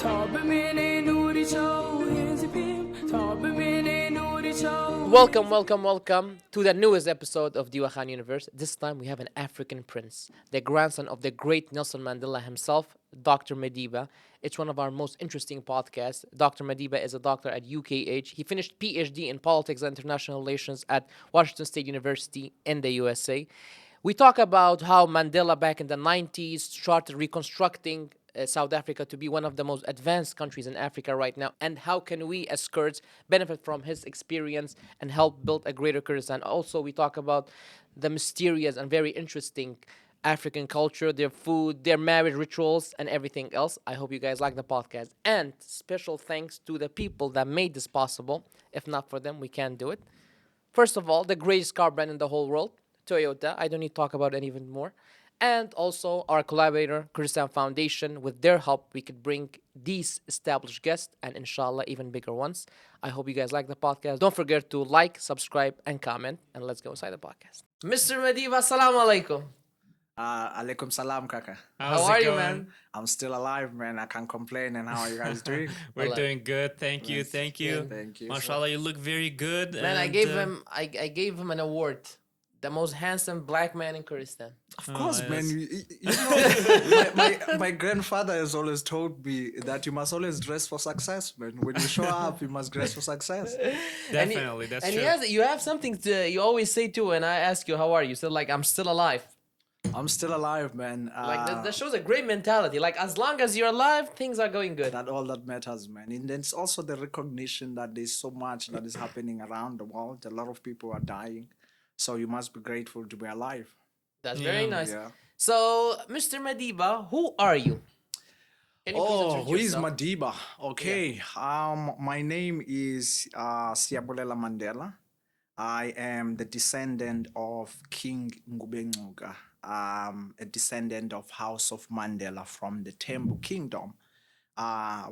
Welcome to the newest episode of Diwa Khan Universe. This time we have an African prince, the grandson of the great Nelson Mandela himself, Dr. Madeba. It's one of our most interesting podcasts. Dr. Madeba is a doctor at UKH. He finished PhD in Politics and International Relations at Washington State University in the USA. We talk about how Mandela back in the 90s started reconstructing South Africa to be one of the most advanced countries in Africa right now, and how can we as Kurds benefit from his experience and help build a greater Kurdistan. Also, we talk about the mysterious and very interesting African culture, their food, their marriage rituals, and everything else. I hope you guys like the podcast. And special thanks to the people that made this possible. If not for them, we can't do it. First of all, the greatest car brand in the whole world, Toyota. I don't need to talk about it even more. And also our collaborator, Kurdistan Foundation. With their help, we could bring these established guests and inshallah even bigger ones. I hope you guys like the podcast. Don't forget to like, subscribe, and comment. And let's go inside the podcast. Mr. Madeba, assalamu alaikum. Alaikum salam, kaka. How are you, man? I'm still alive, man. I can't complain. And how are you guys doing? We're doing good. Thank you. Yes. Thank you. Thank you. Mashallah, you look very good. Man, I gave him an award. The most handsome black man in Kurdistan. Of course, yes. man. You know, my grandfather has always told me that you must always dress for success, man. When you show up, you must dress for success. Definitely, that's true. And you have something you always say too when I ask you, how are you? You said, like, I'm still alive. I'm still alive, man. That shows a great mentality. Like, as long as you're alive, things are going good. That all that matters, man. And then it's also the recognition that there's so much that is happening around the world. A lot of people are dying. So you must be grateful to be alive. That's very nice. Yeah. So, Mr. Madeba, who are you? Can you please introduce who is yourself? Madeba? Okay. My name is Siyabulela Mandela. I am the descendant of King Ngubengcuka, a descendant of House of Mandela from the Tembu Kingdom,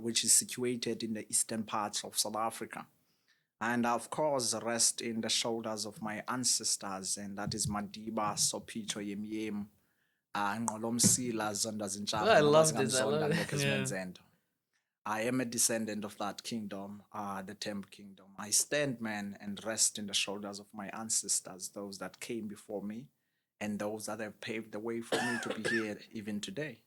which is situated in the eastern parts of South Africa. And of course, rest in the shoulders of my ancestors, and that is Madeba, Sopito, Yem, Ngolomsila, Zondazinchaba. I love this. I love it. Yeah. I am a descendant of that kingdom, the Temple Kingdom. I stand, man, and rest in the shoulders of my ancestors, those that came before me, and those that have paved the way for me to be here even today.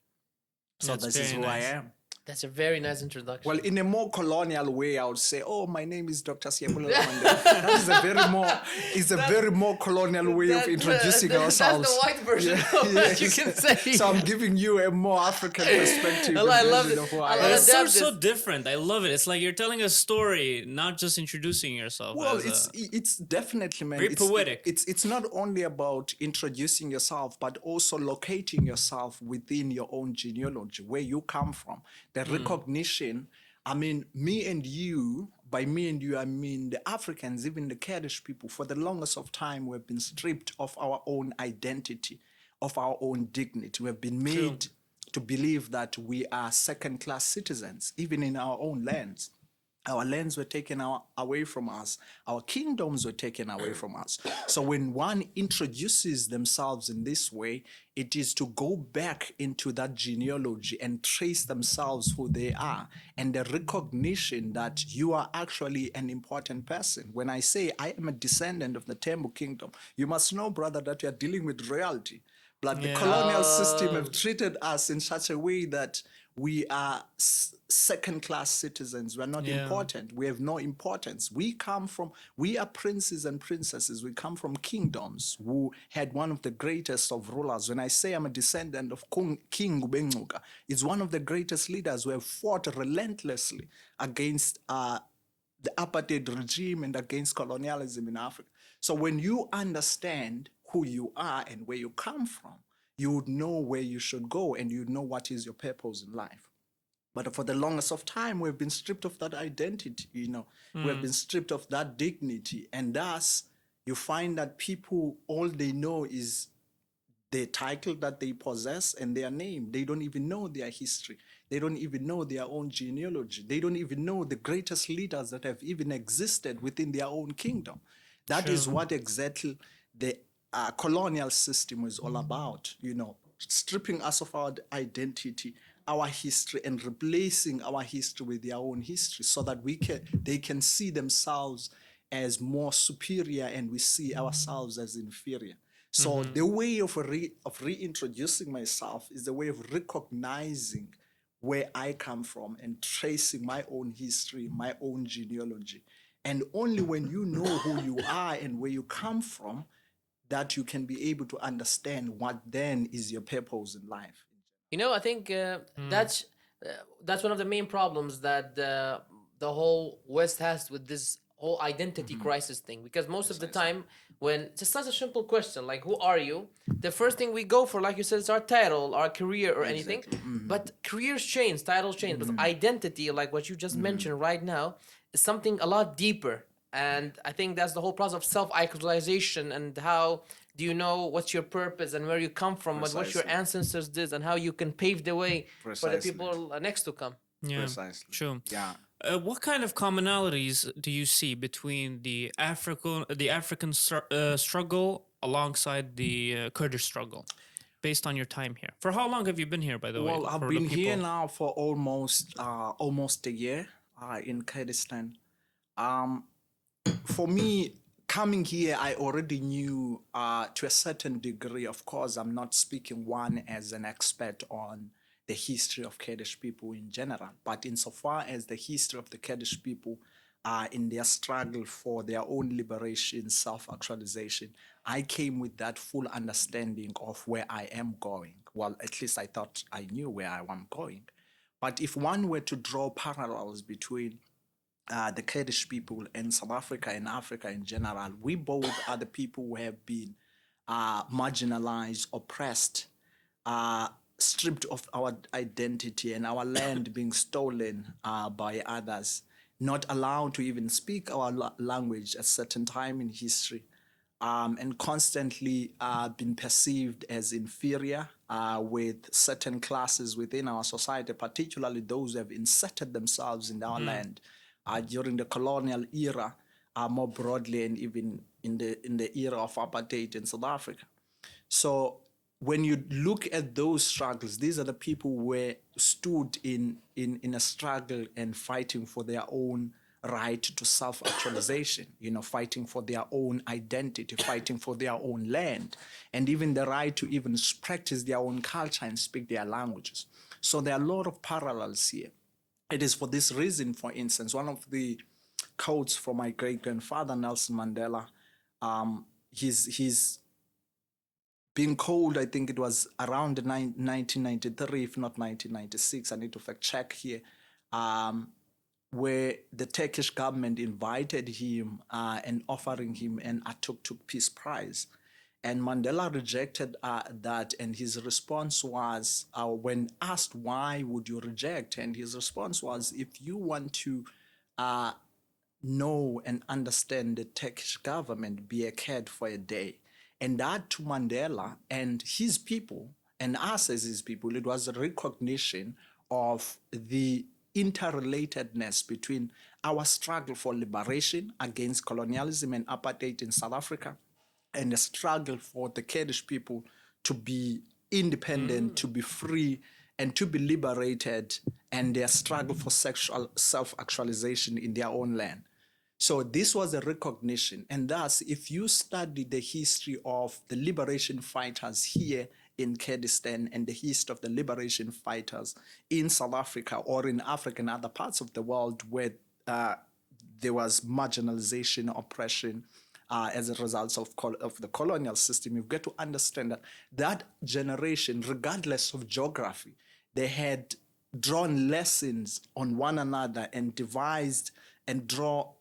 So That's this is very who I nice. am. That's a very nice introduction. Well, in a more colonial way, I would say, "Oh, my name is Dr. Siyabulela Mandela." That is a very more colonial way of introducing ourselves. That's the white version of what you can say. So I'm giving you a more African perspective. I love version it. of who I I love am. it. It's so, Adapt so this. different. I love it. It's like you're telling a story, not just introducing yourself. Well, as it's definitely, man. Very poetic. It's not only about introducing yourself, but also locating yourself within your own genealogy, where you come from. The recognition. I mean, me and you, by me and you, I mean the Africans, even the Kurdish people, for the longest of time, we've been stripped of our own identity, of our own dignity. We've been made to believe that we are second-class citizens, even in our own lands. Our lands were taken away from us. Our kingdoms were taken away from us. So when one introduces themselves in this way, it is to go back into that genealogy and trace themselves who they are, and the recognition that you are actually an important person. When I say I am a descendant of the Tembu Kingdom, you must know, brother, that you are dealing with reality. But the colonial system have treated us in such a way that we are second-class citizens. We're not important. We have no importance. We are princes and princesses. We come from kingdoms who had one of the greatest of rulers. When I say I'm a descendant of King Ngubengcuka, it's one of the greatest leaders who have fought relentlessly against the apartheid regime and against colonialism in Africa. So when you understand who you are and where you come from, you would know where you should go and you'd know what is your purpose in life. But for the longest of time, we've been stripped of that identity, We've been stripped of that dignity. And thus, you find that people, all they know is the title that they possess and their name. They don't even know their history. They don't even know their own genealogy. They don't even know the greatest leaders that have even existed within their own kingdom. That is what exactly the colonial system is all about, stripping us of our identity, our history and replacing our history with their own history so that they can see themselves as more superior and we see ourselves as inferior. So the way of reintroducing myself is the way of recognizing where I come from and tracing my own history, my own genealogy. And only when you know who you are and where you come from, that you can be able to understand what then is your purpose in life. I think uh, that's one of the main problems that the whole West has with this whole identity crisis thing. Because most of the time, when just such a simple question like "Who are you?" the first thing we go for, like you said, is our title, our career, or anything. But careers change, titles change, but identity, like what you just mentioned right now, is something a lot deeper. And I think that's the whole process of self-actualization and how do you know what's your purpose and where you come from, what your Precisely. ancestors did, and how you can pave the way for the Precisely. people next to come. Yeah, Precisely. sure. Yeah. What kind of commonalities do you see between the African struggle alongside the Kurdish struggle, based on your time here? For how long have you been here, by the way? Well, I've For the been here people. now for almost a year in Kurdistan. Um, for me, coming here, I already knew to a certain degree. Of course, I'm not speaking one as an expert on the history of Kurdish people in general, but insofar as the history of the Kurdish people in their struggle for their own liberation, self-actualization, I came with that full understanding of where I am going. Well, at least I thought I knew where I am going. But if one were to draw parallels between the Kurdish people in South Africa and Africa in general, we both are the people who have been marginalized, oppressed, stripped of our identity and our land being stolen by others, not allowed to even speak our language at certain time in history, and constantly been perceived as inferior with certain classes within our society, particularly those who have inserted themselves in our land during the colonial era, more broadly, and even in the era of apartheid in South Africa. So when you look at those struggles, these are the people who were stood in a struggle and fighting for their own right to self-actualization, fighting for their own identity, fighting for their own land, and even the right to even practice their own culture and speak their languages. So there are a lot of parallels here. It is for this reason, for instance, one of the quotes from my great-grandfather, Nelson Mandela, he's being called, I think it was around 1993, if not 1996, I need to fact check here, where the Turkish government invited him and offering him an Atatürk Peace Prize. And Mandela rejected that, and his response was, when asked why would you reject, and his response was, if you want to know and understand the Turkish government, be a Kurd for a day. And that to Mandela and his people, and us as his people, it was a recognition of the interrelatedness between our struggle for liberation against colonialism and apartheid in South Africa and the struggle for the Kurdish people to be independent, to be free, and to be liberated, and their struggle for sexual self-actualization in their own land. So this was a recognition. And thus, if you study the history of the liberation fighters here in Kurdistan and the history of the liberation fighters in South Africa or in Africa and other parts of the world where there was marginalization, oppression, as a result of the colonial system, you've got to understand that that generation, regardless of geography, they had drawn lessons on one another and devised and draw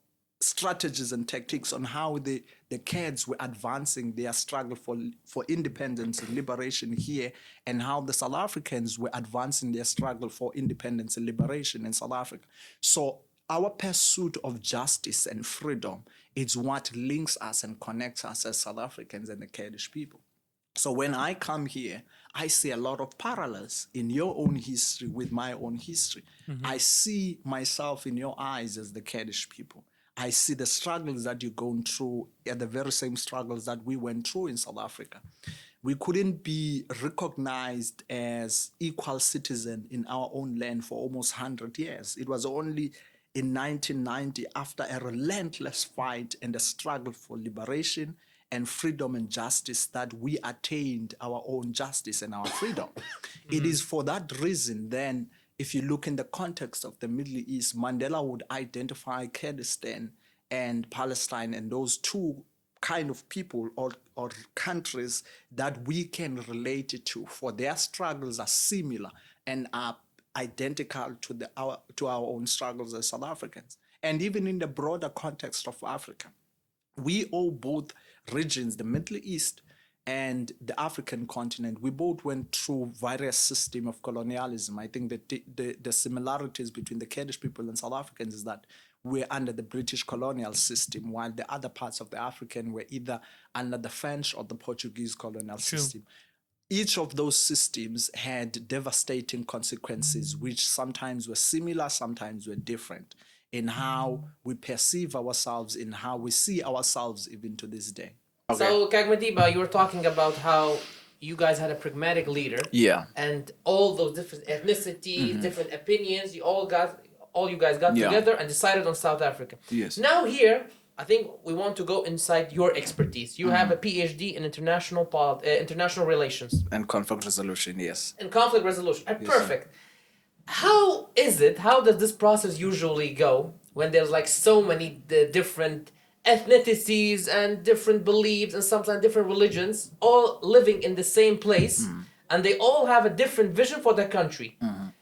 strategies and tactics on how the Kurds were advancing their struggle for independence and liberation here, and how the South Africans were advancing their struggle for independence and liberation in South Africa. So our pursuit of justice and freedom is what links us and connects us as South Africans and the Kurdish people. So when I come here, I see a lot of parallels in your own history with my own history. I see myself in your eyes as the Kurdish people. I see the struggles that you're going through are the very same struggles that we went through in South Africa. we couldn't be recognized as equal citizen in our own land for almost 100 years. It was only in 1990, after a relentless fight and a struggle for liberation and freedom and justice, that we attained our own justice and our freedom. It is for that reason then, if you look in the context of the Middle East, Mandela would identify Kurdistan and Palestine and those two kind of people or countries that we can relate it to, for their struggles are similar and are identical to our own struggles as South Africans. And even in the broader context of Africa, we owe both regions, the Middle East and the African continent, we both went through various systems of colonialism. I think that the similarities between the Kurdish people and South Africans is that we're under the British colonial system, while the other parts of the African were either under the French or the Portuguese colonial system. Each of those systems had devastating consequences, which sometimes were similar, sometimes were different in how we perceive ourselves, in how we see ourselves even to this day. So, Madeba, you were talking about how you guys had a pragmatic leader. Yeah. And all those different ethnicities, different opinions, you guys got together and decided on South Africa. Yes. Now here, I think we want to go inside your expertise. You have a PhD in international relations And conflict resolution, yes. and conflict resolution. Perfect. How does this process usually go when there's like so many different ethnicities and different beliefs and sometimes different religions all living in the same place, and they all have a different vision for their country?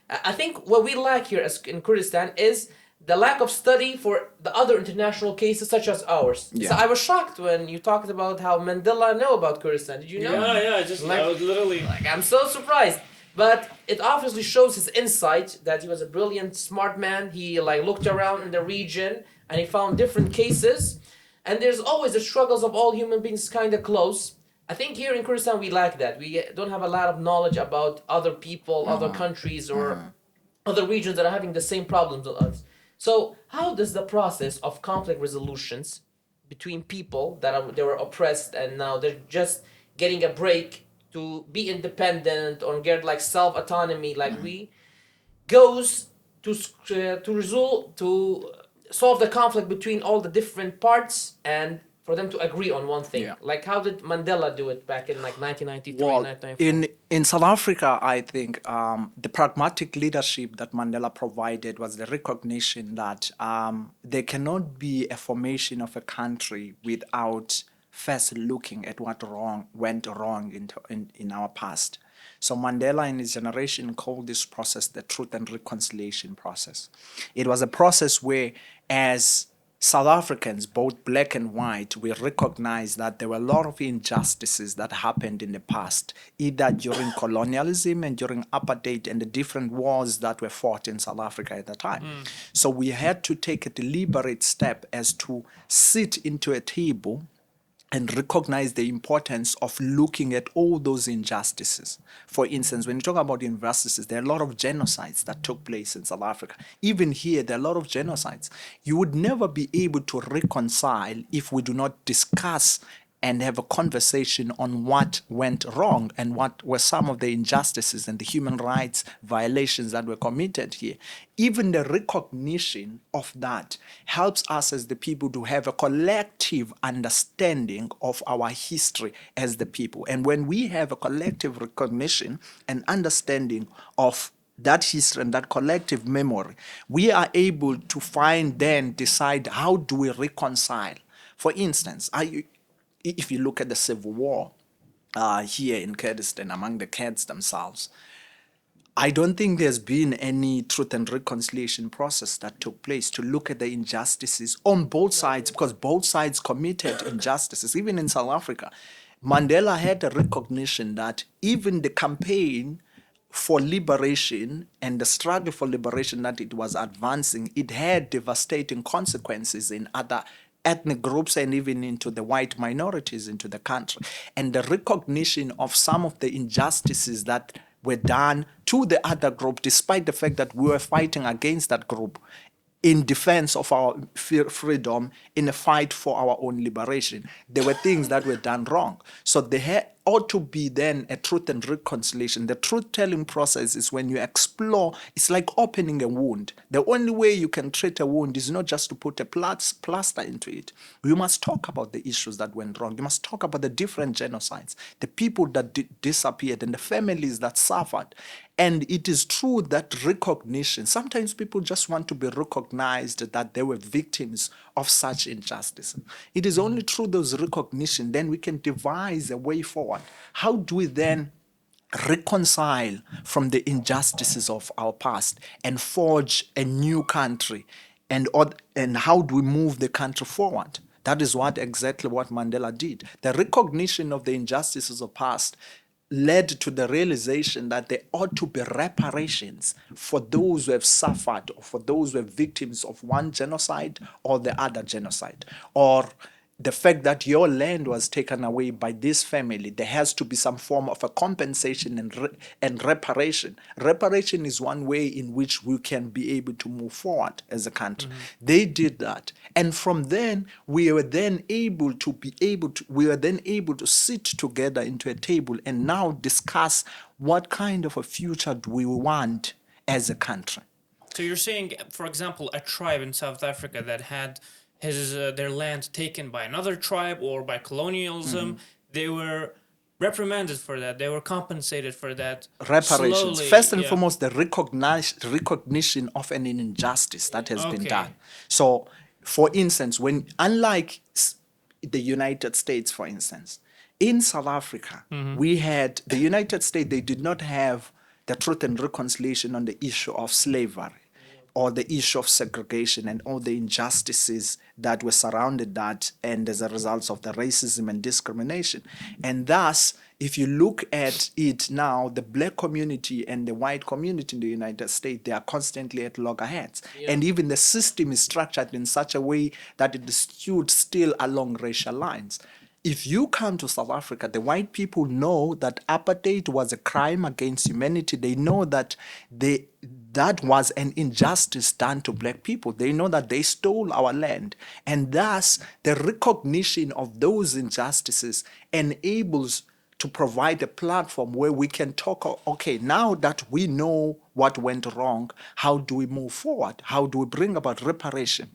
I think what we lack here in Kurdistan is the lack of study for the other international cases such as ours. Yeah. So I was shocked when you talked about how Mandela know about Kurdistan. Did you know? I was literally I'm so surprised. But it obviously shows his insight that he was a brilliant, smart man. He looked around in the region and he found different cases. And there's always the struggles of all human beings kind of close. I think here in Kurdistan we lack that. We don't have a lot of knowledge about other people, other countries, or other regions that are having the same problems as us. So how does the process of conflict resolutions between people they were oppressed and now they're just getting a break to be independent or get self-autonomy we goes to solve the conflict between all the different parts and for them to agree on one thing? Yeah. How did Mandela do it back in 1993, Well, 1994? in South Africa, I think the pragmatic leadership that Mandela provided was the recognition that there cannot be a formation of a country without first looking at what went wrong in our past. So Mandela and his generation called this process the Truth and Reconciliation process. It was a process where, as South Africans, both black and white, we recognize that there were a lot of injustices that happened in the past, either during colonialism and during apartheid and the different wars that were fought in South Africa at the time. So we had to take a deliberate step as to sit into a table and recognize the importance of looking at all those injustices. For instance, when you talk about injustices, there are a lot of genocides that took place in South Africa. Even here, there are a lot of genocides. You would never be able to reconcile if we do not discuss and have a conversation on what went wrong and what were some of the injustices and the human rights violations that were committed here. Even the recognition of that helps us as the people to have a collective understanding of our history as the people. And when we have a collective recognition and understanding of that history and that collective memory, we are able to decide how do we reconcile. For instance, if you look at the civil war here in Kurdistan among the Kurds themselves, I don't think there's been any truth and reconciliation process that took place to look at the injustices on both sides, because both sides committed injustices. Even in South Africa, Mandela had a recognition that even the campaign for liberation and the struggle for liberation that it was advancing, it had devastating consequences in other ethnic groups and even into the white minorities into the country. And the recognition of some of the injustices that were done to the other group, despite the fact that we were fighting against that group in defense of our freedom, in a fight for our own liberation. There were things that were done wrong. So ought to be then a truth and reconciliation. The truth-telling process is when you explore, it's like opening a wound. The only way you can treat a wound is not just to put a plaster into it. You must talk about the issues that went wrong. You must talk about the different genocides, the people that disappeared, and the families that suffered. And it is true that recognition, sometimes people just want to be recognized that they were victims of such injustice. It is only through those recognition then we can devise a way forward. How do we then reconcile from the injustices of our past and forge a new country? And how do we move the country forward? That is exactly what Mandela did. The recognition of the injustices of past led to the realization that there ought to be reparations for those who have suffered or for those who are victims of one genocide or the other genocide, or the fact that your land was taken away by this family. There has to be some form of a compensation and reparation. Reparation is one way in which we can be able to move forward as a country. They did that, and from then we were then able to sit together into a table and now discuss what kind of a future do we want as a country. So you're saying, for example, a tribe in South Africa that had their land taken by another tribe or by colonialism, they were reprimanded for that. They were compensated for that. Reparations. Slowly, First and yeah. foremost, the recognition of an injustice that has been Okay. done. So, for instance, unlike the United States, for instance, in South Africa, we had the United States, they did not have the truth and reconciliation on the issue of slavery or the issue of segregation and all the injustices that were surrounded that, and as a result of the racism and discrimination. And thus, if you look at it now, the black community and the white community in the United States, they are constantly at loggerheads. And even the system is structured in such a way that it is skewed still along racial lines. If you come to South Africa, the white people know that apartheid was a crime against humanity. They know that that was an injustice done to black people. They know that they stole our land. And thus, the recognition of those injustices enables to provide a platform where we can talk, okay, now that we know what went wrong, how do we move forward? How do we bring about reparation?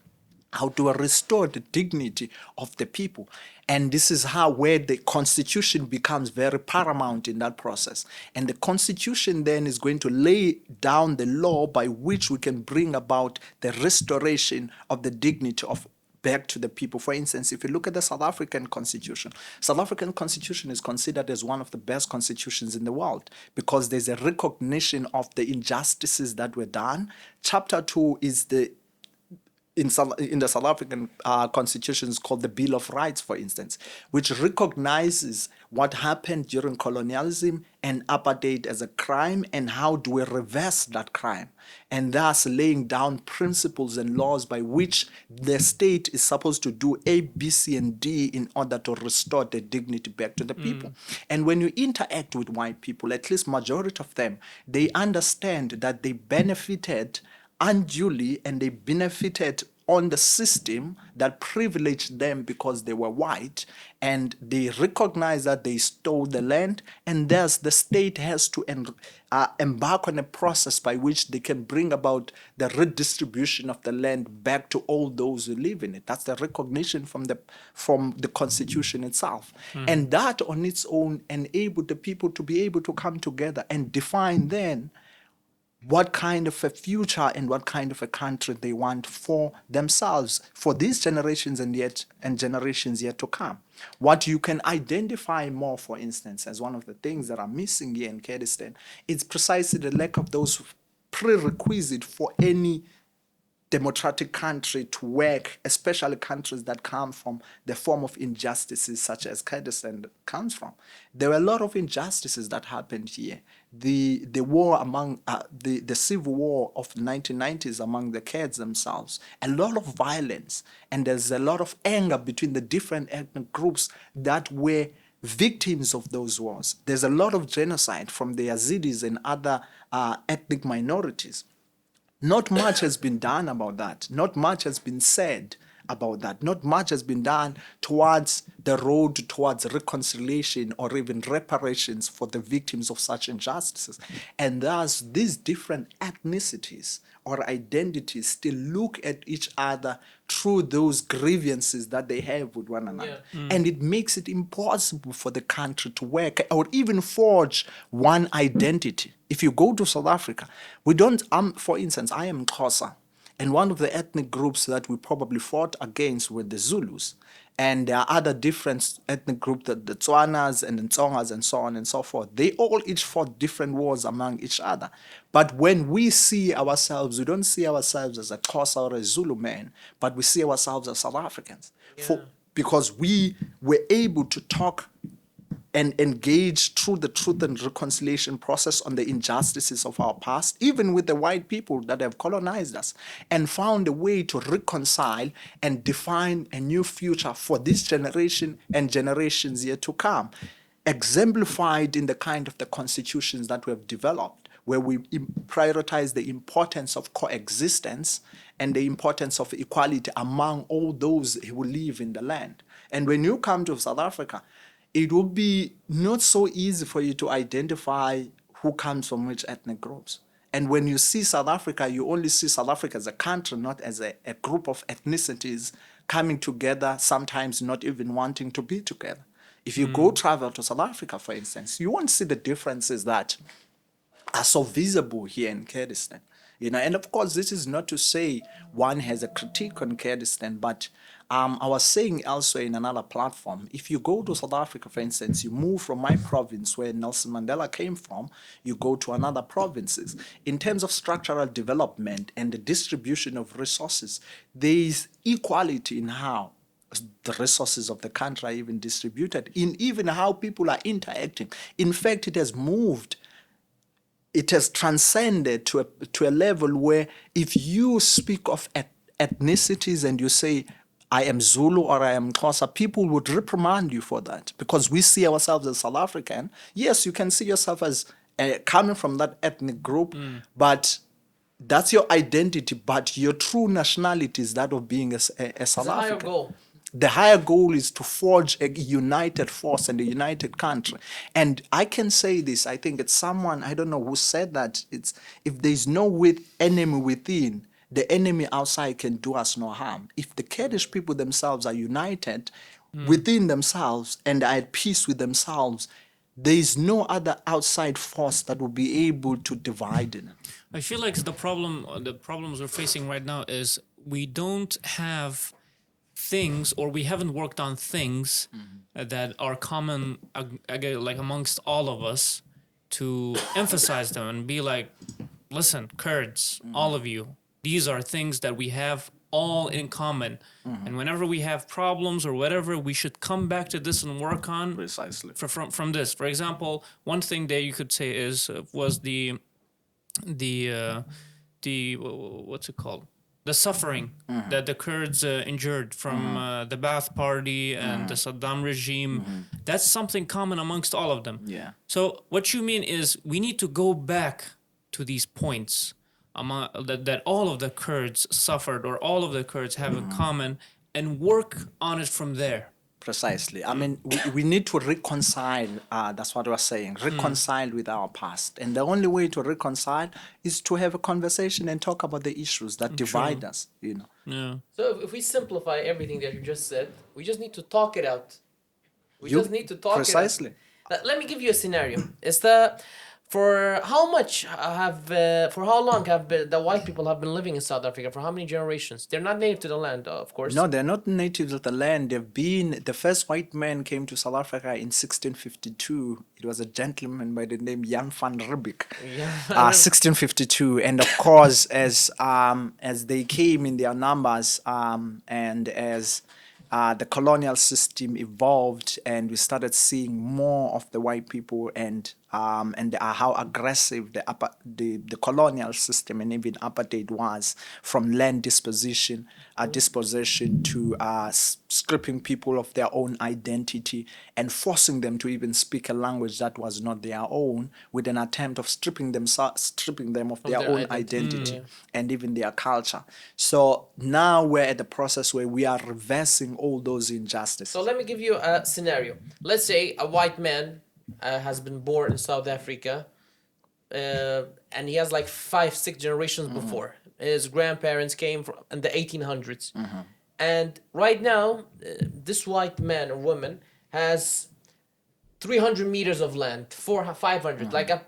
How to restore the dignity of the people? And this is where the constitution becomes very paramount in that process. And the constitution then is going to lay down the law by which we can bring about the restoration of the dignity of back to the people. For instance, if you look at the South African constitution is considered as one of the best constitutions in the world because there's a recognition of the injustices that were done. Chapter 2 is in the South African constitution is called the Bill of Rights, for instance, which recognizes what happened during colonialism and apartheid as a crime and how do we reverse that crime, and thus laying down principles and laws by which the state is supposed to do A, B, C, and D in order to restore the dignity back to the people. And when you interact with white people, at least majority of them, they understand that they benefited unduly and they benefited on the system that privileged them because they were white, and they recognize that they stole the land, and thus the state has to embark on a process by which they can bring about the redistribution of the land back to all those who live in it. That's the recognition from the constitution itself. And that on its own enabled the people to be able to come together and define then what kind of a future and what kind of a country they want for themselves, for these generations and generations yet to come. What you can identify more, for instance, as one of the things that are missing here in Kurdistan, is precisely the lack of those prerequisites for any democratic country to work, especially countries that come from the form of injustices such as Kurdistan comes from. There were a lot of injustices that happened here. The war among the civil war of the 1990s among the Kurds themselves, a lot of violence, and there's a lot of anger between the different ethnic groups that were victims of those wars. There's a lot of genocide from the Yazidis and other ethnic minorities. Not much has been done about that. Not much has been said about that. Not much has been done towards the road towards reconciliation or even reparations for the victims of such injustices. And thus, these different ethnicities or identities still look at each other through those grievances that they have with one another. And it makes it impossible for the country to work or even forge one identity. If you go to South Africa, we don't, for instance, I am Xhosa. And one of the ethnic groups that we probably fought against were the Zulus. And there are other different ethnic groups, the Tswanas and the Tsongas and so on and so forth. They all each fought different wars among each other. But when we see ourselves, we don't see ourselves as a Xhosa or a Zulu man, but we see ourselves as South Africans. Because we were able to talk and engage through the truth and reconciliation process on the injustices of our past, even with the white people that have colonized us, and found a way to reconcile and define a new future for this generation and generations yet to come, exemplified in the kind of the constitutions that we have developed, where we prioritize the importance of coexistence and the importance of equality among all those who live in the land. And when you come to South Africa, it will be not so easy for you to identify who comes from which ethnic groups. And when you see South Africa, you only see South Africa as a country, not as a group of ethnicities coming together, sometimes not even wanting to be together. If you go travel to South Africa, for instance, you won't see the differences that are so visible here in Kurdistan. And of course, this is not to say one has a critique on Kurdistan, but I was saying elsewhere in another platform, if you go to South Africa, for instance, you move from my province where Nelson Mandela came from, you go to another provinces. In terms of structural development and the distribution of resources, there is equality in how the resources of the country are even distributed, in even how people are interacting. In fact, it has transcended to a level where if you speak of ethnicities and you say, I am Zulu or I am Xhosa, people would reprimand you for that because we see ourselves as South African. Yes, you can see yourself as coming from that ethnic group, but that's your identity. But your true nationality is that of being a South It's a higher African. goal. The higher goal is to forge a united force and a united country. And I can say this, I think it's someone, I don't know who said that, it's if there's no enemy within, the enemy outside can do us no harm. If the Kurdish people themselves are united within themselves and are at peace with themselves, there is no other outside force that will be able to divide them. I feel like the problems we're facing right now is we don't have things, or we haven't worked on things that are common, like amongst all of us, to emphasize them and be like, listen, Kurds, all of you, these are things that we have all in common. And whenever we have problems or whatever, we should come back to this and work on Precisely. from this. For example, one thing that you could say was the what's it called? The suffering that the Kurds endured from the Ba'ath Party and the Saddam regime. That's something common amongst all of them. Yeah. So what you mean is we need to go back to these points that all of the Kurds suffered or all of the Kurds have in common and work on it from there. Precisely. I mean, we need to reconcile, that's what we're saying, reconcile with our past. And the only way to reconcile is to have a conversation and talk about the issues that divide us, Yeah. So if we simplify everything that you just said, we just need to talk it out. We just need to talk Precisely. it out. Let me give you a scenario. For how long have the white people have been living in South Africa? For how many generations? They're not native to the land, of course. No, they're not natives of the land. The first white man came to South Africa in 1652. It was a gentleman by the name Jan van Riebeeck. 1652. And of course, as they came in their numbers, and as the colonial system evolved and we started seeing more of the white people and and how aggressive the colonial system and even apartheid was, from land disposition to stripping people of their own identity and forcing them to even speak a language that was not their own, with an attempt of stripping them of their their own identity and even their culture. So now we're at the process where we are reversing all those injustices. So let me give you a scenario. Let's say a white man has been born in South Africa, and he has like 5, 6 generations before. His grandparents came from in the 1800s, and right now, this white man or woman has 300 meters of land, 500, like a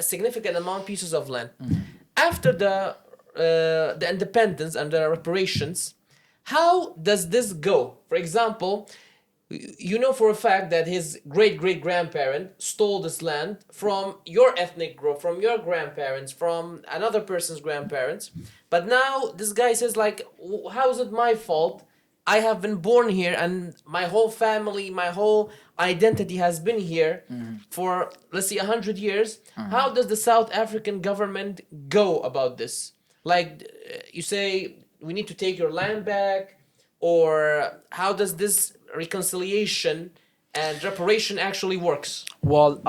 significant amount pieces of land. After the independence and the reparations, how does this go? For example, you know for a fact that his great great grandparent stole this land from your ethnic group, from your grandparents, from another person's grandparents. But now this guy says like, how is it my fault? I have been born here and my whole family, my whole identity has been here for, let's see, 100 years. How does the South African government go about this? Like, you say, we need to take your land back, or how does this reconciliation and reparation actually works? Well,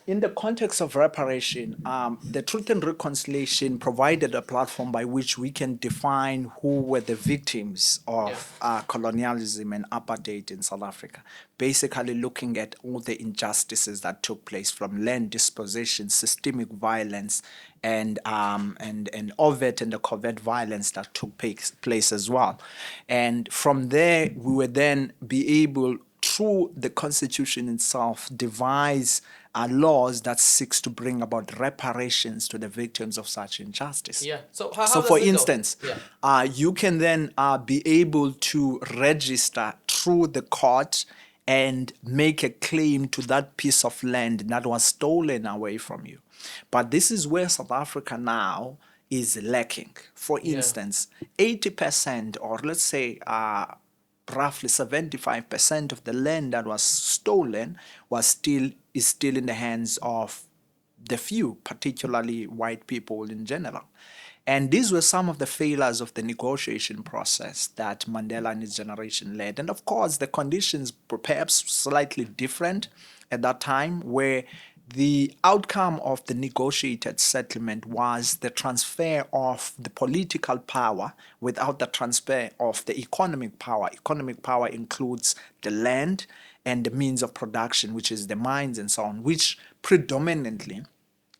in the context of reparation, the Truth and Reconciliation provided a platform by which we can define who were the victims of colonialism and apartheid in South Africa. Basically, looking at all the injustices that took place, from land dispossession, systemic violence, and overt and the covert violence that took place as well. And from there, we would then be able, through the Constitution itself, devise laws that seeks to bring about reparations to the victims of such injustice. Yeah. So how So, does for it go? instance, you can then be able to register through the court and make a claim to that piece of land that was stolen away from you. But this is where South Africa now is lacking. For instance, 80%, or let's say roughly 75% of the land that was stolen is still in the hands of the few, particularly white people in general. And these were some of the failures of the negotiation process that Mandela and his generation led. And of course, the conditions were perhaps slightly different at that time, where the outcome of the negotiated settlement was the transfer of the political power without the transfer of the economic power. Economic power includes the land and the means of production, which is the mines and so on, which predominantly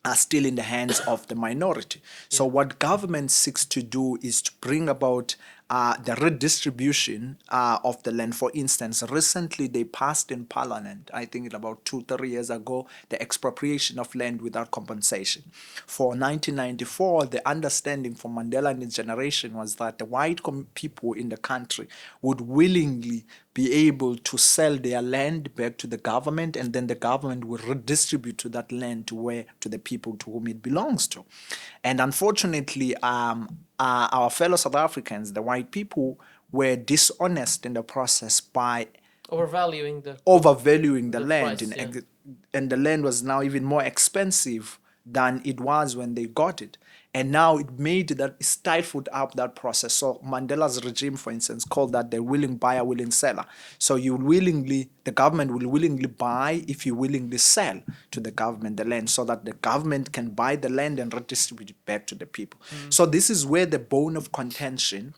are still in the hands of the minority. So what government seeks to do is to bring about the redistribution of the land. For instance, recently they passed in Parliament, I think about 2-3 years ago, the expropriation of land without compensation. For 1994, the understanding for Mandela and his generation was that the white people in the country would willingly be able to sell their land back to the government, and then the government will redistribute to that land to the people to whom it belongs to. And unfortunately, our fellow South Africans, the white people, were dishonest in the process by Overvaluing the land, price, and the land was now even more expensive than it was when they got it. And now it stifled up that process. So Mandela's regime, for instance, called that the willing buyer, willing seller. So the government will willingly buy if you willingly sell to the government the land, so that the government can buy the land and redistribute it back to the people. So this is where the bone of contention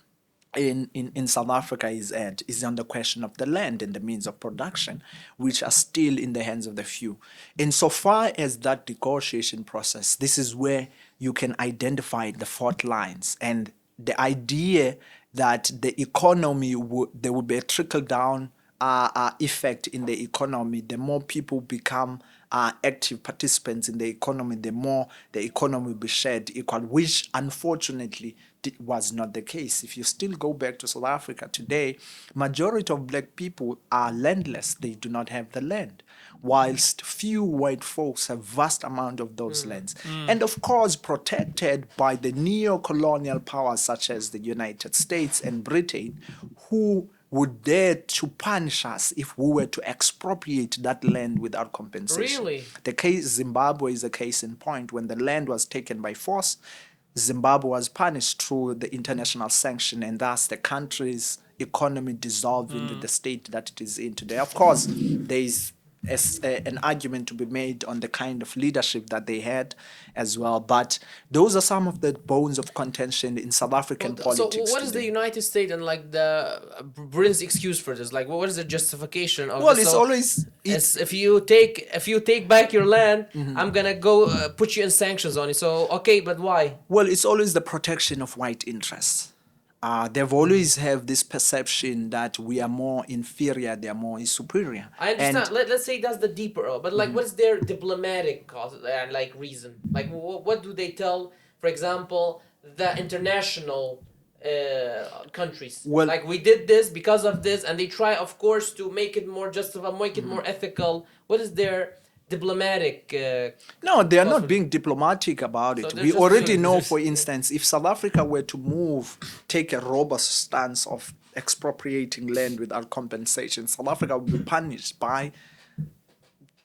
in South Africa is on the question of the land and the means of production, which are still in the hands of the few. Insofar as that negotiation process, this is where you can identify the fault lines, and the idea that the economy there will be a trickle down effect in the economy. The more people become active participants in the economy, the more the economy will be shared equal, which unfortunately was not the case. If you still go back to South Africa today, majority of black people are landless. They do not have the land, whilst few white folks have vast amount of those lands. And of course, protected by the neo-colonial powers such as the United States and Britain, who would dare to punish us if we were to expropriate that land without compensation. Really? The case Zimbabwe is a case in point. When the land was taken by force, Zimbabwe was punished through the international sanction, and thus the country's economy dissolved into the state that it is in today. Of course, there is an argument to be made on the kind of leadership that they had as well. But those are some of the bones of contention in South African So politics what is the today. United States and like the Britain's excuse for this? Like, what is the justification of Well, this? it's So, always as if you take back your land, I'm gonna go put you in sanctions on it. So okay, but why? well, it's always the protection of white interests. They've always have this perception that we are more inferior, they are more superior. I understand. And Let's say that's the deeper, but like, what's their diplomatic cause and like reason? Like, what do they tell, for example, the international countries? Well- like we did this because of this, and they try, of course, to make it more justified, make it more ethical. What is their diplomatic? no, they are cause not for- being diplomatic about So it. they're We just already doing know, this. for instance, if South Africa were to take a robust stance of expropriating land without compensation, South Africa would be punished by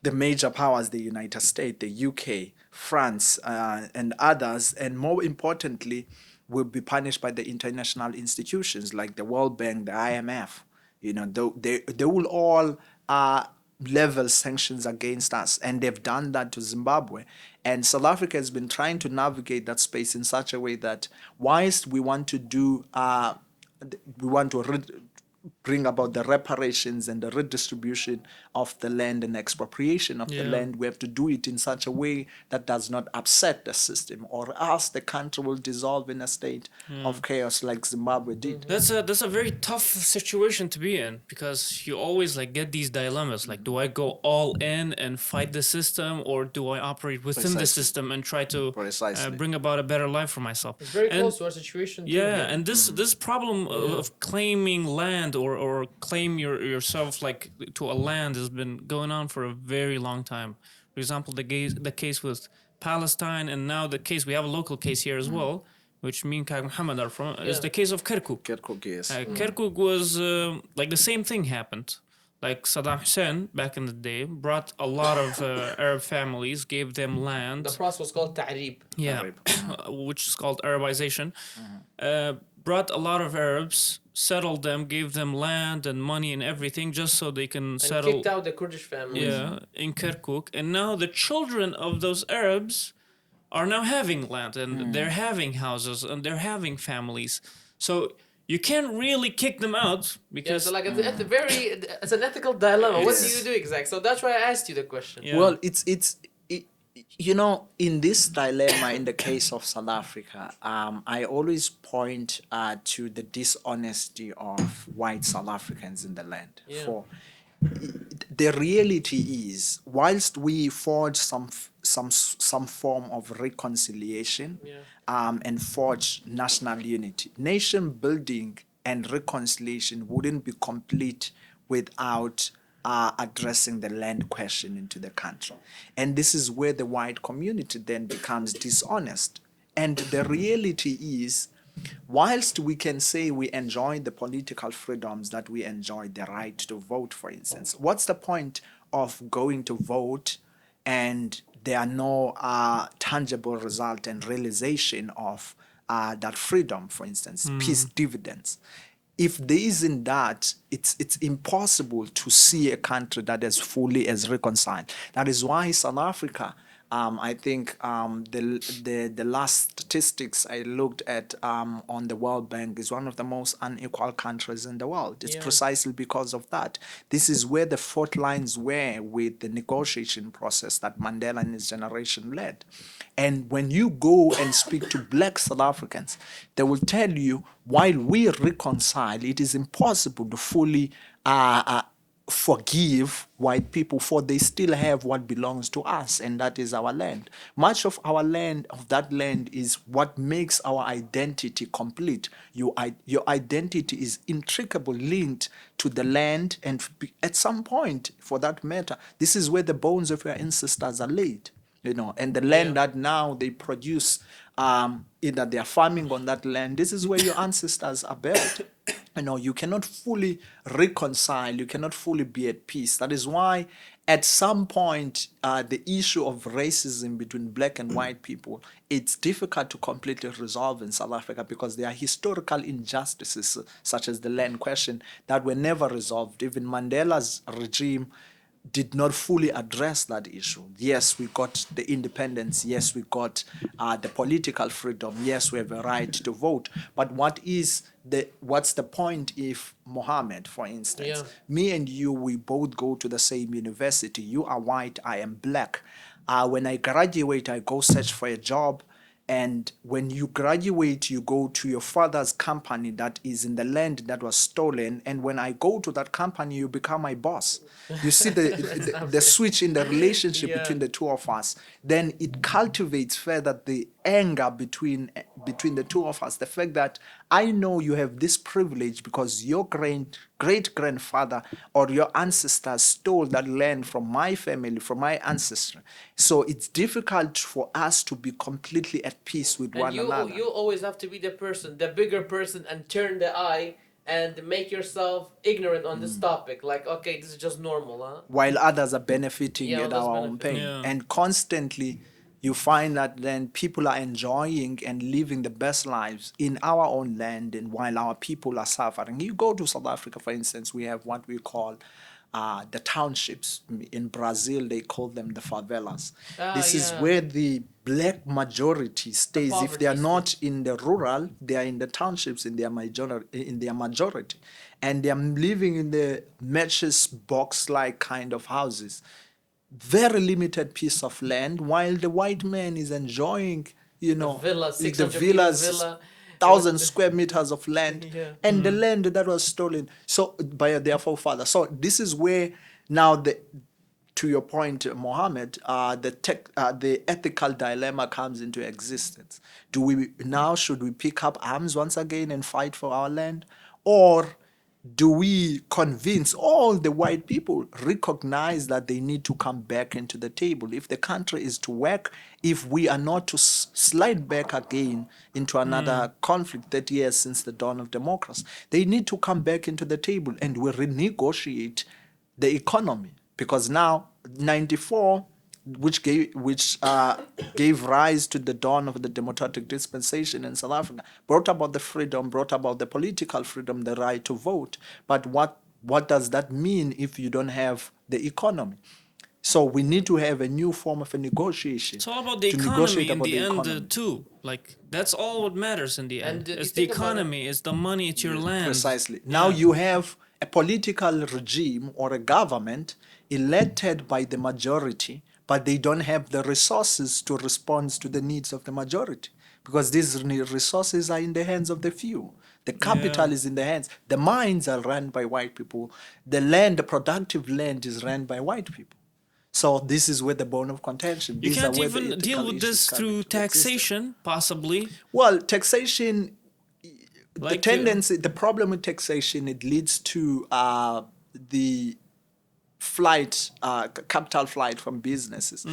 the major powers, the United States, the UK, France, and others, and more importantly, will be punished by the international institutions like the World Bank, the IMF. You know, they will all level sanctions against us, and they've done that to Zimbabwe. And South Africa has been trying to navigate that space in such a way that whilst we want to bring about the reparations and the redistribution of the land and expropriation of the Yeah. land, we have to do it in such a way that does not upset the system, or else the country will dissolve in a state of chaos like Zimbabwe did. That's a very tough situation to be in, because you always like get these dilemmas. Like, do I go all in and fight the system, or do I operate within the Precisely. system and try to Precisely. bring about a better life for myself? It's very And- close to our situation. Too, Yeah, here. and this problem of claiming land or claim yourself like to a land has been going on for a very long time. For example, the case with Palestine, and now the case, we have a local case here as well, which me and Kag Muhammad are from, is Yeah. the case of Kirkuk. Kirkuk, yes. Kirkuk was like the same thing happened. Like Saddam Hussein back in the day brought a lot of Arab families, gave them land. The process was called ta'rib. Yeah, which is called Arabization. Brought a lot of Arabs, settled them, gave them land and money and everything, just so they can And settle. kicked out the Kurdish families. Yeah, in Kirkuk, and now the children of those Arabs are now having land, and they're having houses, and they're having families. So you can't really kick them out Yeah, because so like it's an ethical dilemma. What do Yes. you do exactly? So that's why I asked you the question. Yeah. Well, you know, in this dilemma, in the case of South Africa, I always point to the dishonesty of white South Africans in the land. Yeah. For the reality is, whilst we forge some form of reconciliation, and forge national unity, nation building and reconciliation wouldn't be complete without addressing the land question into the country. And this is where the white community then becomes dishonest. And the reality is, whilst we can say we enjoy the political freedoms that we enjoy, the right to vote, for instance, what's the point of going to vote and there are no tangible result and realization of that freedom, for instance, peace dividends? If there isn't that, it's impossible to see a country that is fully as reconciled. That is why South Africa, I think the last statistics I looked at on the World Bank is one of the most unequal countries in the world. It's precisely because of that. This is where the fault lines were with the negotiation process that Mandela and his generation led. And when you go and speak to black South Africans, they will tell you, while we reconcile, it is impossible to fully forgive white people, for they still have what belongs to us, and that is our land. Much of our land, of that land, is what makes our identity complete. Your identity is intricably linked to the land, and at some point, for that matter, this is where the bones of your ancestors are laid. You know, and the land that now they produce, either they are farming on that land, this is where your ancestors are buried. You cannot fully reconcile, you cannot fully be at peace. That is why at some point the issue of racism between black and white people, it's difficult to completely resolve in South Africa because there are historical injustices such as the land question that were never resolved. Even Mandela's regime did not fully address that issue. Yes, we got the independence. Yes, we got the political freedom. Yes, we have a right to vote. But what's the point if Mohammed, for instance, Yeah. me and you, we both go to the same university. You are white, I am black. When I graduate, I go search for a job. And when you graduate, you go to your father's company that is in the land that was stolen. And when I go to that company, you become my boss. You see the switch in the relationship Yeah. between the two of us. Then it cultivates further the anger between the two of us. The fact that I know you have this privilege because your great grandfather or your ancestors stole that land from my family, from my ancestry. So it's difficult for us to be completely at peace with And one another. you always have to be the person, the bigger person, and turn the eye and make yourself ignorant on this topic. Like, okay, this is just normal, huh? While others are benefiting Yeah, at others our own benefit. pain. Yeah. And constantly you find that then people are enjoying and living the best lives in our own land, and while our people are suffering. You go to South Africa, for instance, we have what we call the townships. In Brazil, they call them the favelas. Ah, This is yeah. where the black majority stays. If they are poverty not in the rural, they are in the townships in their majority. And they are living in the matches box-like kind of houses. Very limited piece of land, while the white man is enjoying, The villa, the 600 meters villas, villa. thousand With square meters of land, yeah. and the land that was stolen so by their forefather. So this is where now to your point, Mohammed, the ethical dilemma comes into existence. Should we pick up arms once again and fight for our land, or do we convince all the white people recognize that they need to come back into the table if the country is to work, if we are not to slide back again into another conflict 30 years since the dawn of democracy? They need to come back into the table and we renegotiate the economy, because now 94, which gave rise to the dawn of the democratic dispensation in South Africa, brought about the freedom, brought about the political freedom, the right to vote. But what does that mean if you don't have the economy? So we need to have a new form of a negotiation It's all about the to negotiate economy in about the the end, economy. too. Like, that's all what matters in the And end. you It's the think about it. economy, it's the money, it's your land. Precisely. Now Yeah. you have a political regime or a government elected by the majority, but they don't have the resources to respond to the needs of the majority, because these resources are in the hands of the few. The capital Yeah. is in the hands. The mines are run by white people. The land, the productive land, is run by white people. So this is where the bone of contention. You These are can't where the even deal ethical with issues this come through into existence. taxation, possibly. Well, taxation, the Like, tendency, the problem with taxation, it leads to the capital flight from businesses.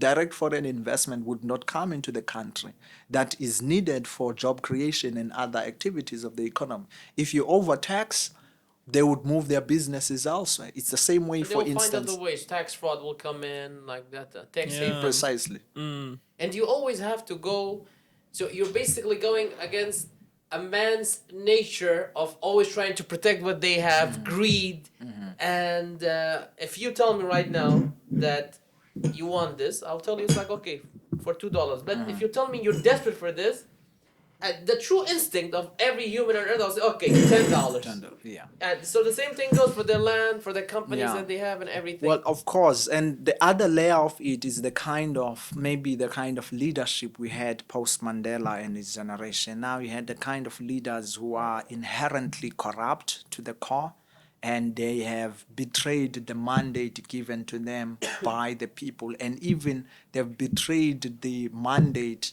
Direct foreign investment would not come into the country that is needed for job creation and other activities of the economy. If you overtax, they would move their businesses elsewhere. It's the same way, And they for will find instance. other ways. Tax fraud will come in, like that. Tax Yeah. haven. Precisely. And you always have to go. So you're basically going against a man's nature of always trying to protect what they have, greed. And if you tell me right now that you want this, I'll tell you it's like, okay, for $2. But if you tell me you're desperate for this, the true instinct of every human on earth, I'll say, okay, $10. Yeah. And so the same thing goes for their land, for the companies Yeah. that they have, and everything. Well, of course, and the other layer of it is the kind of leadership we had post Mandela and his generation. Now you had the kind of leaders who are inherently corrupt to the core, and they have betrayed the mandate given to them by the people, and even they've betrayed the mandate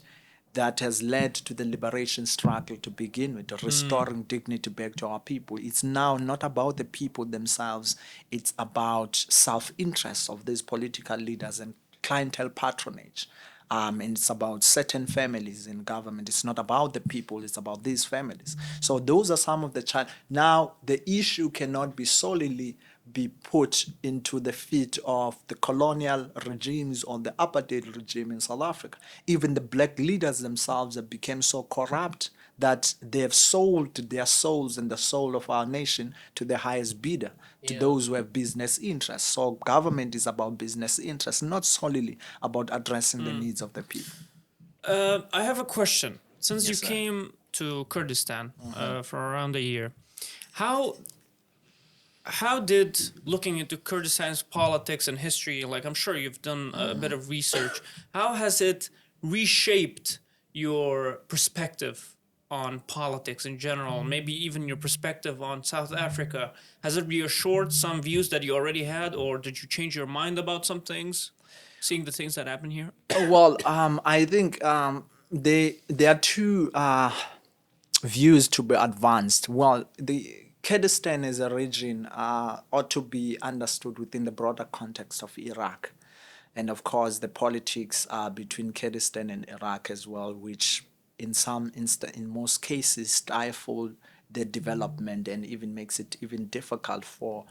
that has led to the liberation struggle to begin with, restoring dignity back to our people. It's now not about the people themselves, it's about self-interest of these political leaders and clientele patronage. And it's about certain families in government. It's not about the people, it's about these families. So those are some of the now the issue cannot be solely be put into the feet of the colonial regimes or the apartheid regime in South Africa. Even the black leaders themselves have become so corrupt that they have sold their souls and the soul of our nation to the highest bidder, to Yeah. those who have business interests. So government is about business interests, not solely about addressing the needs of the people. I have a question. Since you Yes, sir. came to Kurdistan for around a year, how how did looking into Kurdistan's politics and history, like I'm sure you've done a bit of research, how has it reshaped your perspective on politics in general, maybe even your perspective on South Africa? Has it reassured some views that you already had, or did you change your mind about some things, seeing the things that happen here? Well, I think there are two views to be advanced. Well, the Kurdistan as a region ought to be understood within the broader context of Iraq, and of course the politics between Kurdistan and Iraq as well, which in most cases stifle the development and even makes it even difficult for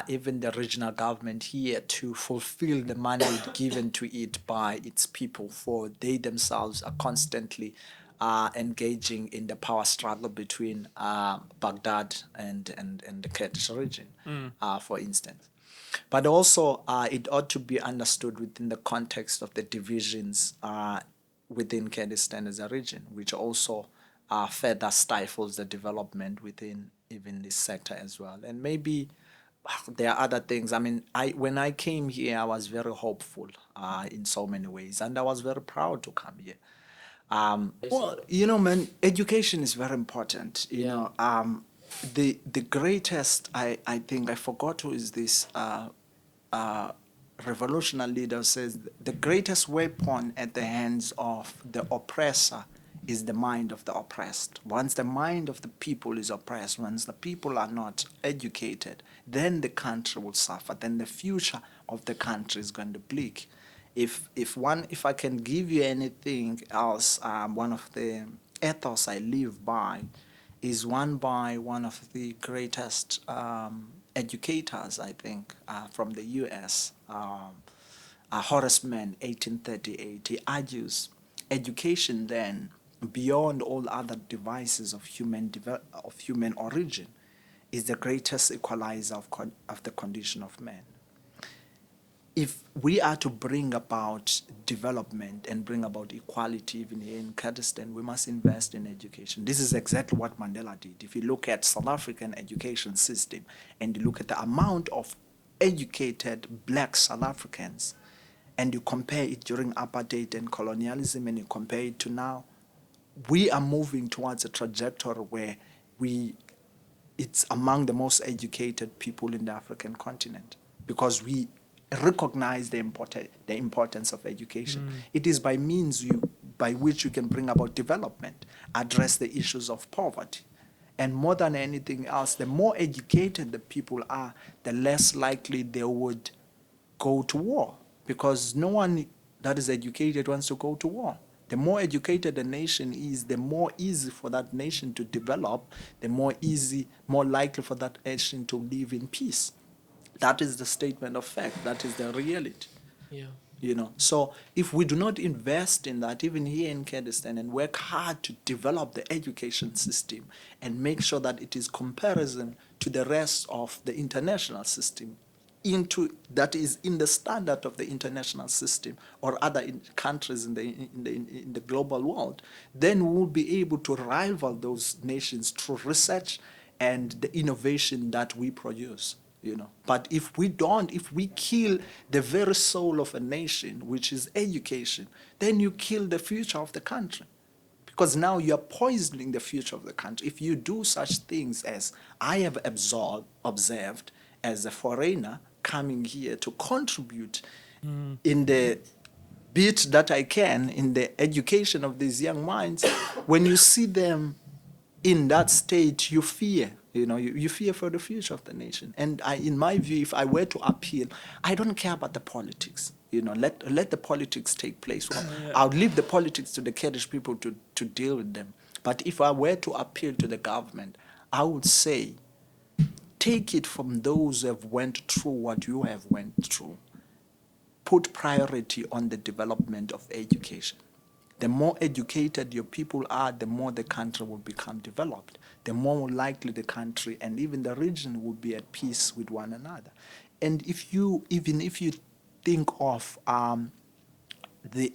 even the regional government here to fulfill the mandate given to it by its people, for they themselves are constantly engaging in the power struggle between Baghdad and the Kurdish region, for instance. But also, it ought to be understood within the context of the divisions within Kurdistan as a region, which also further stifles the development within even this sector as well. And maybe there are other things. I mean, when I came here, I was very hopeful in so many ways, and I was very proud to come here. Well, man, education is very important. The greatest, I think, I forgot who is this uh, revolutionary leader says the greatest weapon at the hands of the oppressor is the mind of the oppressed. Once the mind of the people is oppressed, once the people are not educated, then the country will suffer. Then the future of the country is going to bleak. If I can give you anything else, one of the ethos I live by is one by one of the greatest educators, I think, from the U.S. Horace Mann, 1838. He argues education then, beyond all other devices of human origin, is the greatest equalizer of the condition of man. If we are to bring about development and bring about equality even here in Kurdistan, we must invest in education. This is exactly what Mandela did. If you look at South African education system and you look at the amount of educated black South Africans and you compare it during apartheid and colonialism and you compare it to now, we are moving towards a trajectory where it's among the most educated people in the African continent because we recognize the importance of education. It is by means by which you can bring about development, address the issues of poverty. And more than anything else, the more educated the people are, the less likely they would go to war, because no one that is educated wants to go to war. The more educated a nation is, the more easy for that nation to develop, the more likely for that nation to live in peace. That is the statement of fact. That is the reality. Yeah. So if we do not invest in that, even here in Kurdistan, and work hard to develop the education system and make sure that it is comparison to the rest of the international system, that is in the standard of the international system or other countries in the global world, then we will be able to rival those nations through research and the innovation that we produce. But if we kill the very soul of a nation, which is education, then you kill the future of the country, because now you're poisoning the future of the country. If you do such things as I have observed as a foreigner coming here to contribute in the bit that I can in the education of these young minds, when you see them in that state, you fear. You fear for the future of the nation. And in my view, if I were to appeal, I don't care about the politics. Let the politics take place. Well, I'll leave the politics to the Kurdish people to deal with them. But if I were to appeal to the government, I would say, take it from those who have went through what you have went through. Put priority on the development of education. The more educated your people are, the more the country will become developed. The more likely the country and even the region will be at peace with one another. And even if you think of the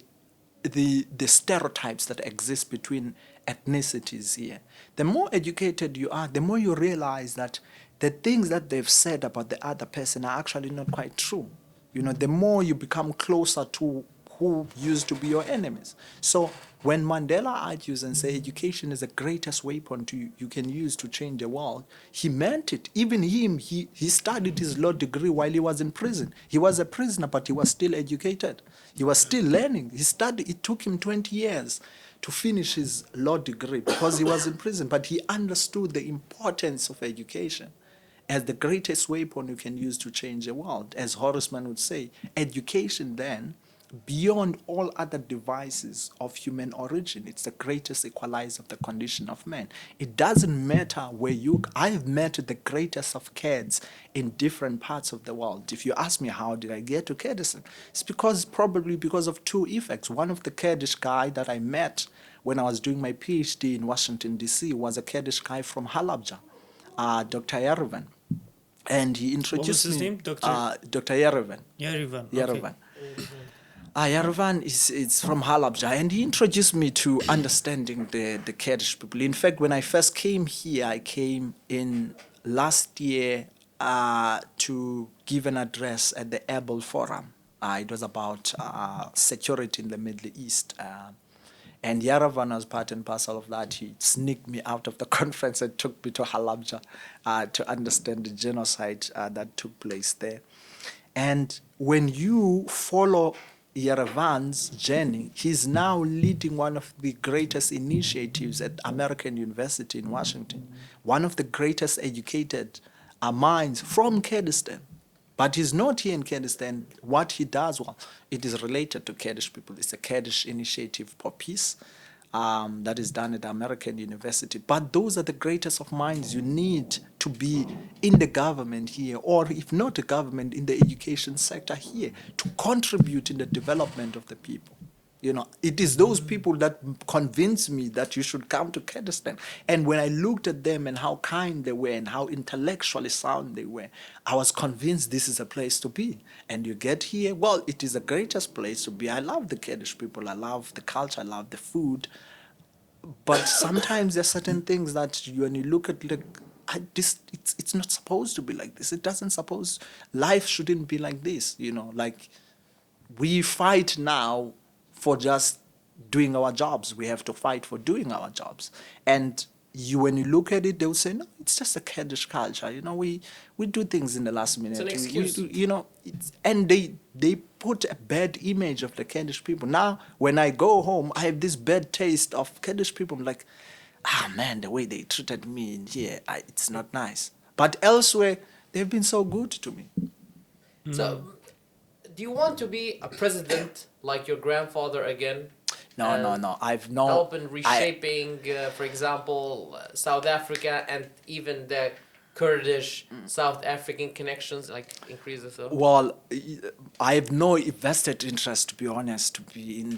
the stereotypes that exist between ethnicities here. The more educated you are, the more you realize that the things that they've said about the other person are actually not quite true. The more you become closer to who used to be your enemies. So when Mandela argues and say education is the greatest weapon you can use to change the world, he meant it. Even him, he studied his law degree while he was in prison. He was a prisoner, but he was still educated. He was still learning. It took him 20 years to finish his law degree because he was in prison, but he understood the importance of education as the greatest weapon you can use to change the world. As Horace Mann would say, education then, beyond all other devices of human origin, it's the greatest equalizer of the condition of man. It doesn't matter where I have met the greatest of Kurds in different parts of the world. If you ask me how did I get to Kurdistan, it's probably because of two effects. One of the Kurdish guy that I met when I was doing my PhD in Washington, D.C. was a Kurdish guy from Halabja, Dr. Yerevan. And he introduced What was his me, name? Dr. Yerevan. Yerevan. Yerevan. Yerevan is from Halabja, and he introduced me to understanding the Kurdish people. In fact, when I first came here, I came in last year to give an address at the Able Forum. It was about security in the Middle East. And Yerevan was part and parcel of that. He sneaked me out of the conference and took me to Halabja to understand the genocide that took place there. And when you follow Yerevan's journey, he's now leading one of the greatest initiatives at American University in Washington, one of the greatest educated minds from Kurdistan. But he's not here in Kurdistan. What he does, well, it is related to Kurdish people. It's a Kurdish initiative for peace that is done at American University. But those are the greatest of minds you need to be in the government here, or if not the government, in the education sector here, to contribute in the development of the people. It is those people that convinced me that you should come to Kurdistan. And when I looked at them and how kind they were and how intellectually sound they were, I was convinced this is a place to be. And you get here, well, it is the greatest place to be. I love the Kurdish people. I love the culture. I love the food. But sometimes there are certain things that when you look at it's not supposed to be like this. It doesn't suppose, life shouldn't be like this. Like we fight now for just doing our jobs. We have to fight for doing our jobs. And when you look at it, they will say, no, it's just a Kurdish culture. We do things in the last minute. It's an excuse. And they put a bad image of the Kurdish people. Now, when I go home, I have this bad taste of Kurdish people. I'm like, man, the way they treated me in here, it's not nice. But elsewhere, they've been so good to me. So, do you want to be a president like your grandfather again? No. I've no. Help in reshaping, for example, South Africa and even the Kurdish South African connections, like increase the. Well, I have no vested interest, to be honest, to be in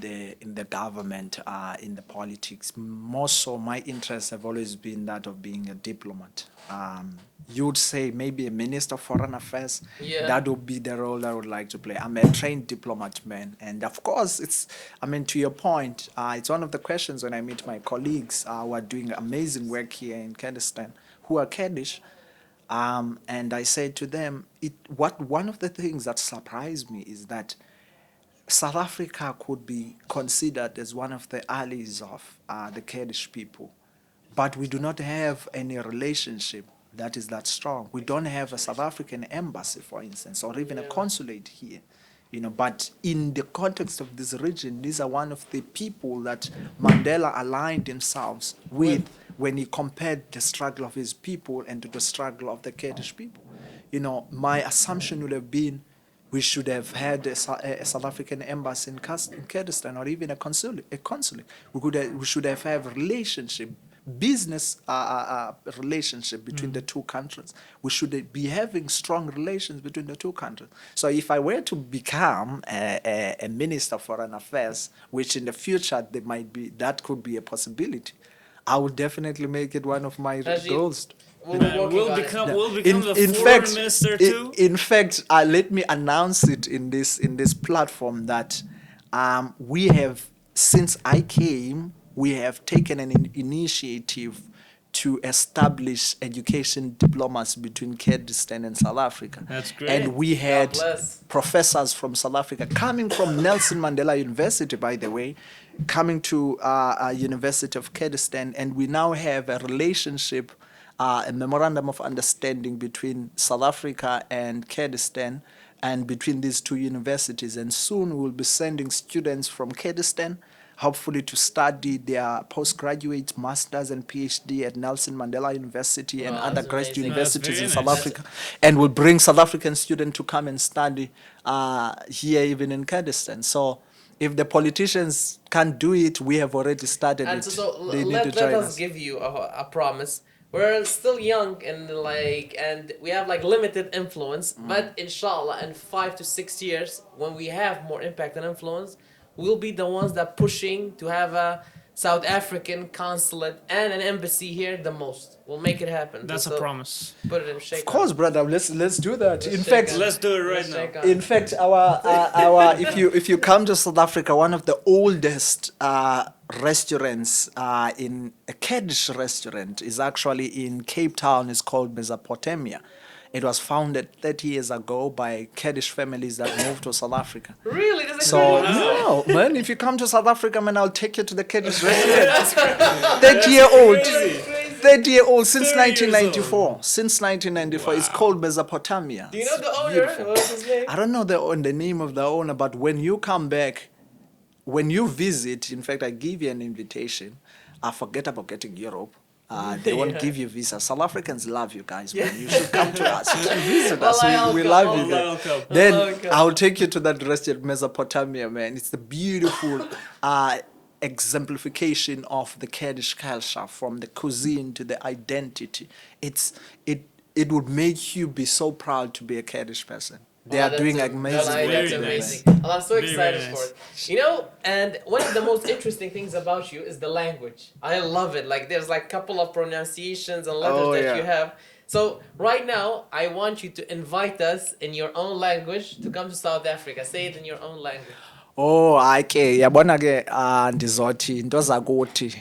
the government, in the politics. More so, my interests have always been that of being a diplomat. You would say maybe a minister of foreign affairs. Yeah. That would be the role I would like to play. I'm a trained diplomat, man, and of course, to your point, it's one of the questions when I meet my colleagues who are doing amazing work here in Kurdistan, who are Kurdish. And I said to them, one of the things that surprised me is that South Africa could be considered as one of the allies of the Kurdish people, but we do not have any relationship that is that strong. We don't have a South African embassy, for instance, or even a consulate here. But in the context of this region, these are one of the people that Mandela aligned themselves with when he compared the struggle of his people and to the struggle of the Kurdish people. You know, my assumption would have been we should have had a South African embassy in Kurdistan, or even a consulate. We should have a relationship, business relationship between the two countries. We should be having strong relations between the two countries. So if I were to become a minister of foreign affairs, which in the future that could be a possibility, I would definitely make it one of my goals. We'll become the foreign minister too. In fact, let me announce it in this platform that we have, since I came, we have taken an initiative to establish education diplomas between Kurdistan and South Africa. That's great. And we had professors from South Africa coming from Nelson Mandela University, by the way, coming to University of Kurdistan, and we now have a relationship, a memorandum of understanding between South Africa and Kurdistan, and between these two universities. And soon we'll be sending students from Kurdistan, hopefully to study their postgraduate, masters and PhD at Nelson Mandela University and undergraduate universities in South Africa. And we'll bring South African students to come and study here, even in Kurdistan. So if the politicians can't do it, we have already started and it. So they let need to join us give you a promise. We're still young and we have limited influence, but inshallah in 5 to 6 years, when we have more impact and influence, we'll be the ones that pushing to have a South African consulate and an embassy here the most. We'll make it happen. That's a promise. Put it in shake. Of course, brother. Let's do that. In fact, let's do it right now. In fact, our if you come to South Africa, one of the oldest restaurants in a Kurdish restaurant is actually in Cape Town. It's called Mesopotamia. It was founded 30 years ago by Kurdish families that moved to South Africa. Really? So, no, man, if you come to South Africa, man, I'll take you to the Kurdish restaurant. 30-year-old. 30-year-old since 1994. Since 1994. It's called Mesopotamia. Do you know the owner? What's his name? I don't know the name of the owner, but when you come back, when you visit, in fact, I give you an invitation. I forget about getting Europe. They won't give you visa. South Africans love you guys, man. You should come to us. You should visit us. We love you there. Then I'll take you to that restaurant, Mesopotamia, man. It's the beautiful exemplification of the Kurdish culture, from the cuisine to the identity. It would make you be so proud to be a Kurdish person. They are doing amazing. That's amazing. Well, I'm so excited for it. You know, and one of the most interesting things about you is the language. I love it. There's a couple of pronunciations and letters that you have. So right now, I want you to invite us in your own language to come to South Africa. Say it in your own language. Oh, okay. Yabona ke ndizothi into zakuthi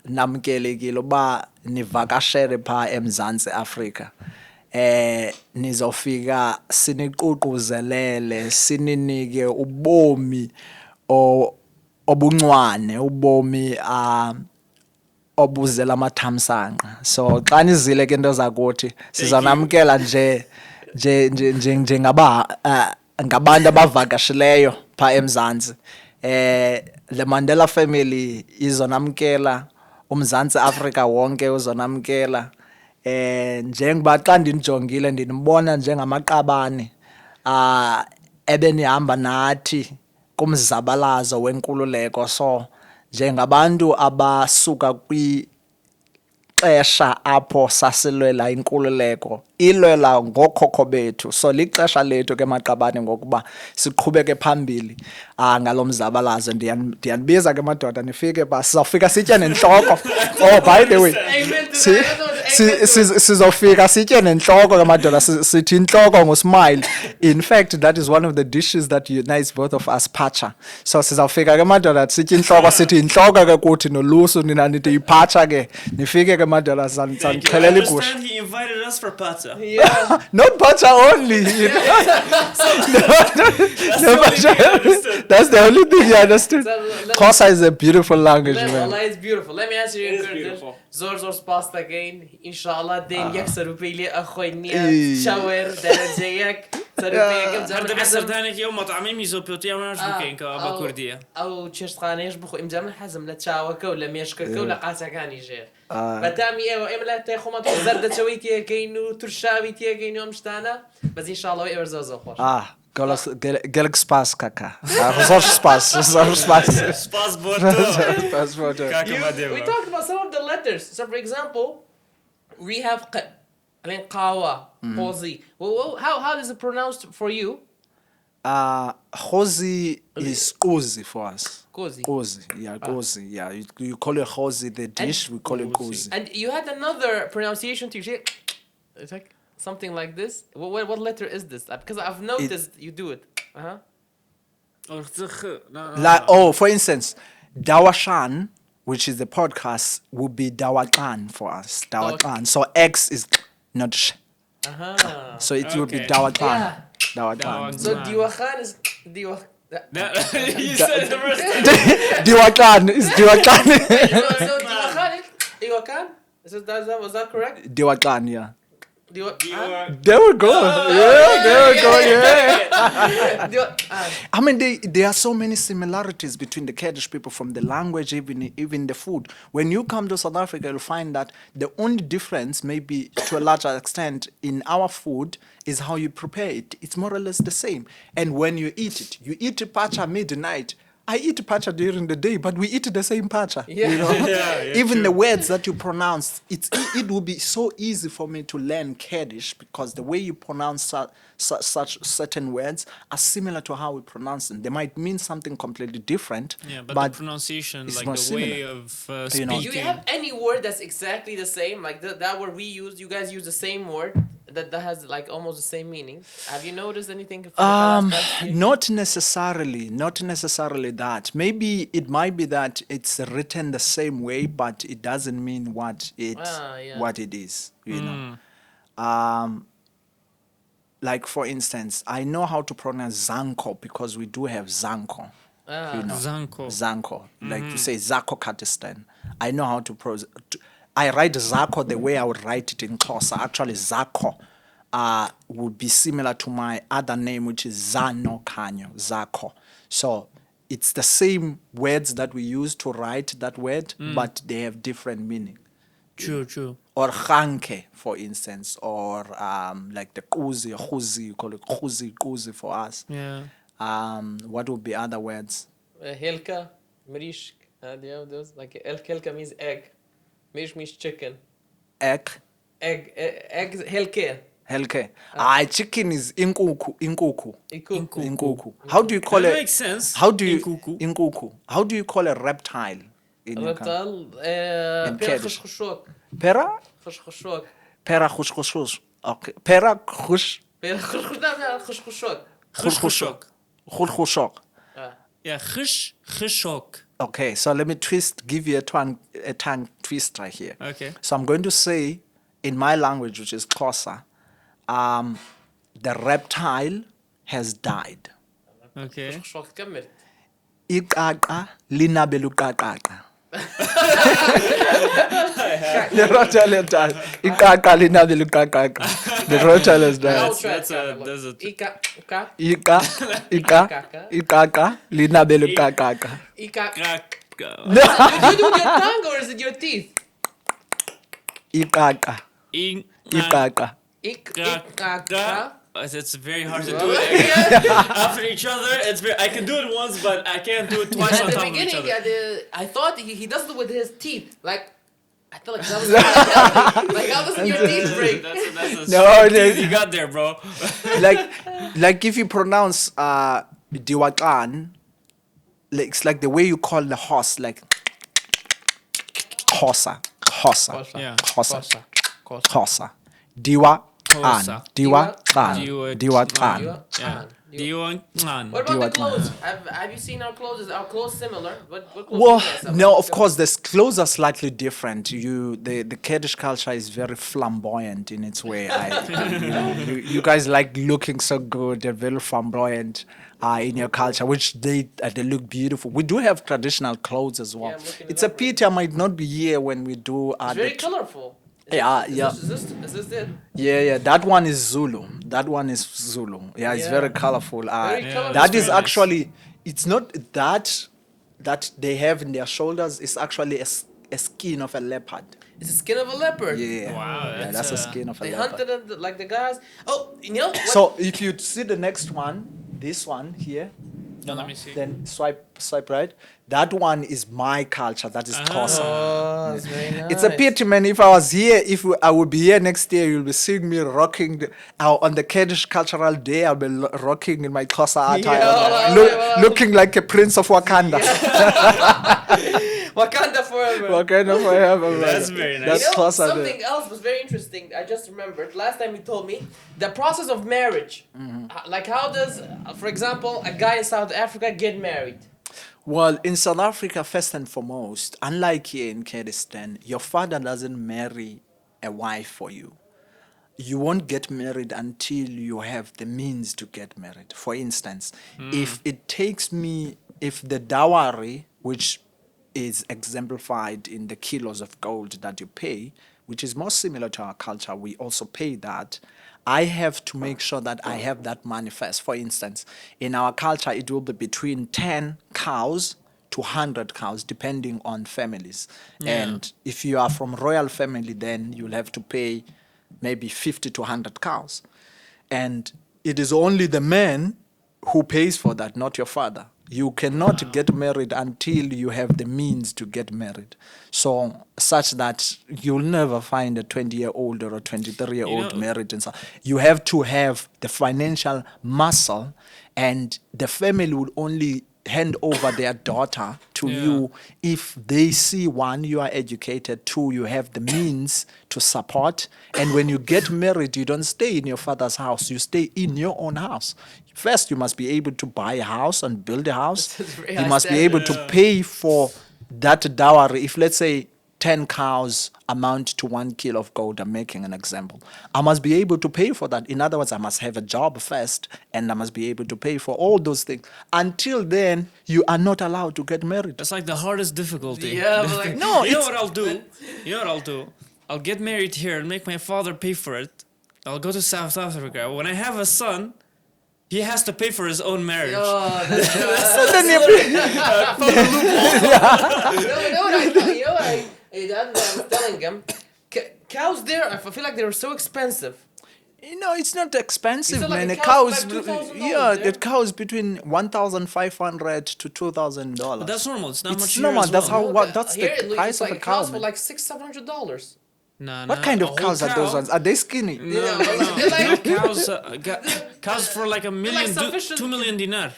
namkelekile uba nivakashele pha eMzantsi Afrika. Nizofika siniququzelele, sininike ubomi obuncwane, ubomi obuzela amathamsanqa. So xa nizile ke into zakuthi sizonamkela nje ngabantu abavakashileyo pha eMzantsi. The Mandela family izonamkela, uMzantsi Afrika wonke uzonamkela. Njengoba xa ndinijongile ndinibona njengamaqabane ebenihamba nathi kumzabalazo wenkululeko. So njengabantu abasuka kwixesha apho sasilwela inkululeko, ilwela ngokhokho bethu. So lixesha lethu ke maqabane ngokuba siqhubeke phambili ngalo mzabalazo. Ndiyanibiza ke madoda nifike ba sizawufika sitye nentloko. Oh, by the way, sizofika sitye nentloko ke madoda, sithi intloko ngosmile. In fact, that is one of the dishes that unites both of us, pacha. So sizawufika ke madoda sitye intloko, sithi intloko ke kuthi nolusu nina nithi ipacha ke. Nifike ke madoda sanixhelela igusha. He invited us for pata. Yeah. Not pacha only. That's the only thing you understood. Xhosa is a beautiful language, man. It's beautiful. Let me answer you in Kurdish. Zor pasta again. Inshallah, den yek sarupili akhoynia shower derejeyek هرده بسردانك يوم مطعمي ميزوبوتيا ما بكين كابا كردية او چێشتخانەیەش بخۆ ئیمجامە حەزم لە چاوەکە و لە مێشکەکە و لە قاچەکانی ژێر بەتامی ئێوە ئێمە لە تێخۆمە زەردەچەوەی تێگەین و تورشاوی تێگەین و ئەم شتانە بەس ئینشاڵڵەوەی ئێوە زۆر خۆش Gelek spas kaka. Zor spas. سپاس بۆ تۆ کاکە We مادێبە talked about some of the letters. So, for example, we have I mean, qawa, qozi. Well, how is it pronounced for you? Khozi is kozi for us. Kozi. Kozi, yeah, kozi. Yeah, you call it khozi, the dish, we call it kozi. And you had another pronunciation to say, it's like something like this. What letter is this? Because I've noticed you do it. Like, for instance, Dawashan, which is the podcast, would be Dawakan for us. Dawakan. So X is not sh. So it would be Dawakan. Yeah. Dawakan. So Diwakhan is Diwak. You said the first time Diwakan is Diwakan. So Diwakhan is Diwakan? Was that correct? Diwakan, yeah. Diwakhan. There we go. I mean, there are so many similarities between the Kurdish people from the language, even the food. When you come to South Africa, you'll find that the only difference, maybe to a larger extent, in our food is how you prepare it. It's more or less the same. And when you eat it pacha midnight. I eat pacha during the day, but we eat the same pacha. Yeah. You know? Even true. the words that you pronounce, it will be so easy for me to learn Kurdish because the way you pronounce such certain words are similar to how we pronounce them. They might mean something completely different. Yeah, but the pronunciation, it's like more the way similar. of You know. Do you speaking. have any word that's exactly the same? Like that word we use, you guys use the same word that has like almost the same meaning. Have you noticed anything? Not necessarily that. Maybe it might be that it's written the same way, but it doesn't mean what it is. You know. Like for instance, I know how to pronounce Zanko because we do have Zanko. You know, Zanko. Like you say Zako Kurdistan. I know how to pronounce. I write Zako the way I would write it in Xhosa. Actually, Zako would be similar to my other name, which is Zano Kanyo, Zako. So it's the same words that we use to write that word, but they have different meaning. True. Or Khanke, for instance, or like the Kuzi, Khuzi, you call it Kuzi for us. Yeah. What would be other words? Helka, Mrishk. Do you have those? Like Helka means egg. Mish means chicken. Egg. Helke. Helke. Chicken is inkuku. Inkuku. How do you call That it? makes sense. How do you Inkuku. How do you call a reptile? In your country? Reptile. Pera khshkhshok. Pera? Khshkhshok. Pera khush. Okay. Pera khush. Pera khshkhshok. Khushkhshok. Yeah, khshkhshok. Okay, so let me give you a tongue twist right here. Okay. So I'm going to say in my language, which is Xhosa, the reptile has died. Okay. Khshkhshok كمل. Iqaqa linabelu qaqaqa. The reptile has died. Iqaqa linabelu qaqaqa. The reptile has died. That's a Iqaqa linabelu qaqaqa. Do you do with your tongue or is it your teeth? Iqaqa. It's very hard to do it after each other. I can do it once, but I can't do it twice At on the top of each beginning, other. I thought he does it with his teeth. Like, I feel like that was healthy. Like, how doesn't your teeth break? That's No, teeth you got there, bro. like if you pronounce Diwakan, like it's like the way you call the horse, like Xhosa. Yeah. Xhosa. Diwakan. Yeah. Diwan. What about the clothes? Have you seen our clothes? Is our clothes similar? What clothes do you Well, guys have? no, of course, the clothes are slightly different. The Kurdish culture is very flamboyant in its way. You guys like looking so good. They're very flamboyant in your culture, which they look beautiful. We do have traditional clothes as well. Yeah, I'm looking it It's a up right pity I might not be here when we do. It's very colorful. Yeah, Is yeah. this it? Yeah. That one is Zulu. That one is Zulu. Yeah, it's Yeah. very colorful. Very Yeah, colorful. That that's is very nice. actually, it's not that they have in their shoulders. It's actually a skin of a leopard. It's the skin of a leopard. Yeah. Wow, Yeah, that's a skin of a They leopard. hunted it like the guys. Oh, you know what? So if you see the next one, this one here, Now let me see. then swipe right. That one is my culture. That is Xhosa. Oh, that's very nice. It's a pity, man. If I was here, I would be here next year, you'll be seeing me rocking on the Kurdish Cultural Day. I'll be rocking in my Xhosa attire, Yeah. looking like a prince of Wakanda. Wakanda forever. Wakanda forever, man. That's very nice. That's You know, Xhosa Day. something else was very interesting. I just remembered last time you told me the process of marriage. Like, how does, for example, a guy in South Africa get married? Well, in South Africa, first and foremost, unlike here in Kurdistan, your father doesn't marry a wife for you. You won't get married until you have the means to get married. For instance, if the dowry, which is exemplified in the kilos of gold that you pay, which is more similar to our culture, we also pay that. I have to make sure that I have that manifest. For instance, in our culture, it will be between 10 cows to 100 cows, depending on families. And if you are from royal family, then you'll have to pay maybe 50 to 100 cows. And it is only the man who pays for that, not your father. You cannot get married until you have the means to get married. So, such that you'll never find a 20-year-old or a 23-year-old married. And so you have to have the financial muscle, and the family will only hand over their daughter to you if they see, one, you are educated, two, you have the means to support. And when you get married, you don't stay in your father's house, you stay in your own house. First, you must be able to buy a house and build a house. That's very You high must be able to pay for that dowry. If, let's say, 10 cows amount to 1 kilo of gold, I'm making an example, I must be able to pay for that. In other words, I must have a job first, and I must be able to pay for all those things. Until then, you are not allowed to get married. That's like the hardest difficulty. Yeah, but like, No, You know it's, what I'll do? You know what I'll do? I'll get married here and make my father pay for it. I'll go to South Africa. When I have a son, he has to pay for his own marriage. oh, that's, then you- you know what I was telling him? Cows there, I feel like they were so expensive. it's not expensive, You said like man. a A cow cow is is, like $2,000 yeah, there? the cow is between $1,500 to $2,000. But that's normal. It's not It's much here normal. as That's well. how. That's Here, the price of a cow. cows for Man. like $600-$700. Nah, What nah, kind a of whole cows are those cow? ones? Are they skinny? No, Yeah, no, they're like- no. Cows for like a million, sufficient- 2 million dinar.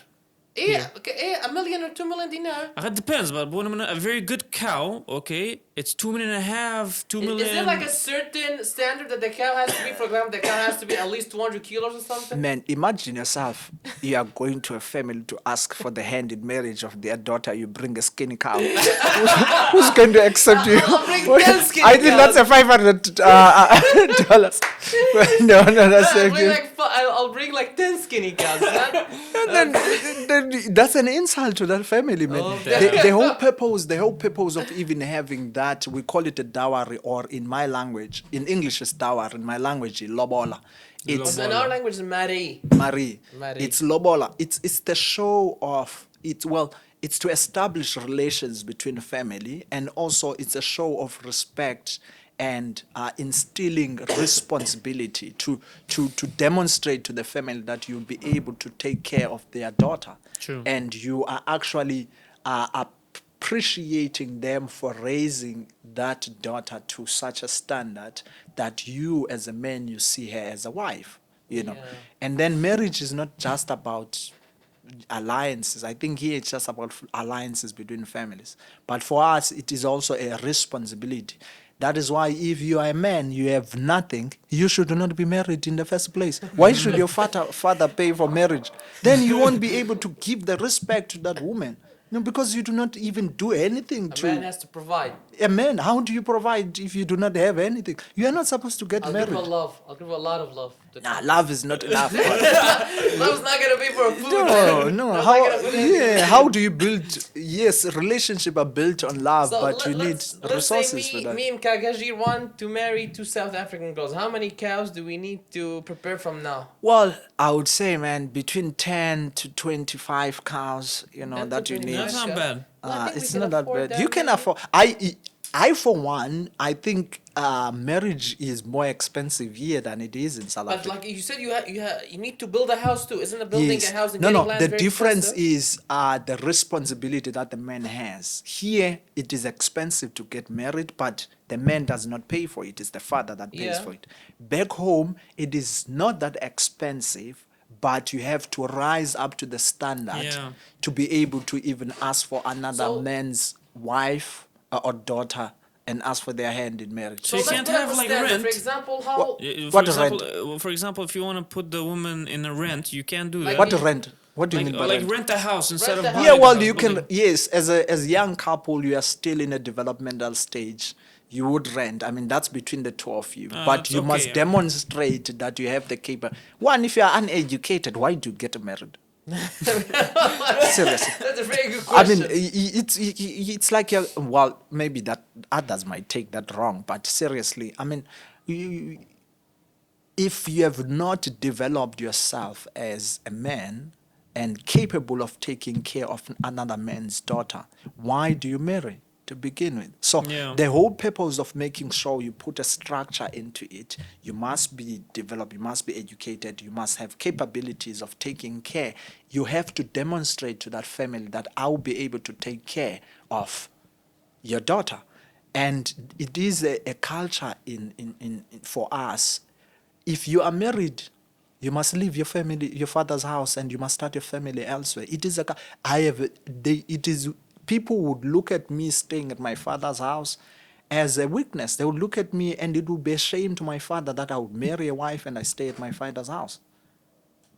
Yeah, okay, $1 million or $2 million dinar. It depends, but a very good cow, okay, it's 2 million and a half, 2 million. Is there like a certain standard that the cow has to be? For example, the cow has to be at least 200 kilos or something? Man, imagine yourself. You are going to a family to ask for the hand in marriage of their daughter. You bring a skinny cow. Who's going to accept you? I'll bring 10 skinny I think that's a $500. No, that's I'll a bring, good. I'll bring like 10 skinny cows. Then that's an insult to that family, man. Oh, The whole purpose of even having that, we call it a dowry, or in my language, in English it's dowry, in my language, lobola. It's In our language, is Marie. Marie. Marie. It's lobola. It's the show of it. Well, it's to establish relations between family, and also it's a show of respect and instilling responsibility to demonstrate to the family that you'll be able to take care of their daughter. True. And you are actually appreciating them for raising that daughter to such a standard that you as a man, you see her as a wife, Yeah. And then marriage is not just about alliances. I think here it's just about alliances between families. But for us, it is also a responsibility. That is why if you are a man, you have nothing, you should not be married in the first place. Why should your father pay for marriage? Then you won't be able to give the respect to that woman. No, because you do not even do anything A to man has to provide. a man. How do you provide if you do not have anything? You are not supposed to get I'll married. give her love. I'll give her a lot of love. Nah, love is not enough. Love's not gonna be for food. No, man. no. Love's not How? gonna put anything in Yeah. it. How do you build? Yes, relationship are built on love, So but you need let's resources say for me, that. me and Kagaji want to marry two South African girls. How many cows do we need to prepare from now? Well, I would say, man, between 10 to 25 cows, 10 to that you need. That's 25 not cows? bad. Well, I think we It's can not that afford bad. You can man. afford. For one, I think marriage is more expensive here than it is in South But Africa. like you said, you need to build a house too. Isn't building a house and No, getting no. land The very difference expensive? is the responsibility that the man has. Here, it is expensive to get married, but the man does not pay for it. It's the father that pays Yeah. for it. Back home, it is not that expensive, but you have to rise up to the standard Yeah. to be able to even ask for another So- man's wife or daughter and ask for their hand in marriage. So you let's can't put up have, a like, standard. rent. For example, how What rent? For example, if you want to put the woman in a rent, you can't do Like that. What rent? What do you Like, mean by like rent? rent a house instead Rent of a house. buying Yeah, well, a house, you can. building. Yes, as a young couple, you are still in a developmental stage. You would rent. I mean, that's between the two of you. But that's you okay, must yeah. demonstrate that you have the capability. One, if you are uneducated, why do you get married? Seriously. that's a very good I mean, question. it's like you're, well, maybe that others might take that wrong, but seriously, I mean, you, if you have not developed yourself as a man and capable of taking care of another man's daughter, why do you marry to begin with? So Yeah. the whole purpose of making sure you put a structure into it, you must be developed, you must be educated, you must have capabilities of taking care. You have to demonstrate to that family that I will be able to take care of your daughter. And it is a culture in for us. If you are married, you must leave your family, your father's house, and you must start your family elsewhere. It is it is, people would look at me staying at my father's house as a weakness. They would look at me and it would be a shame to my father that I would marry a wife and I stay at my father's house.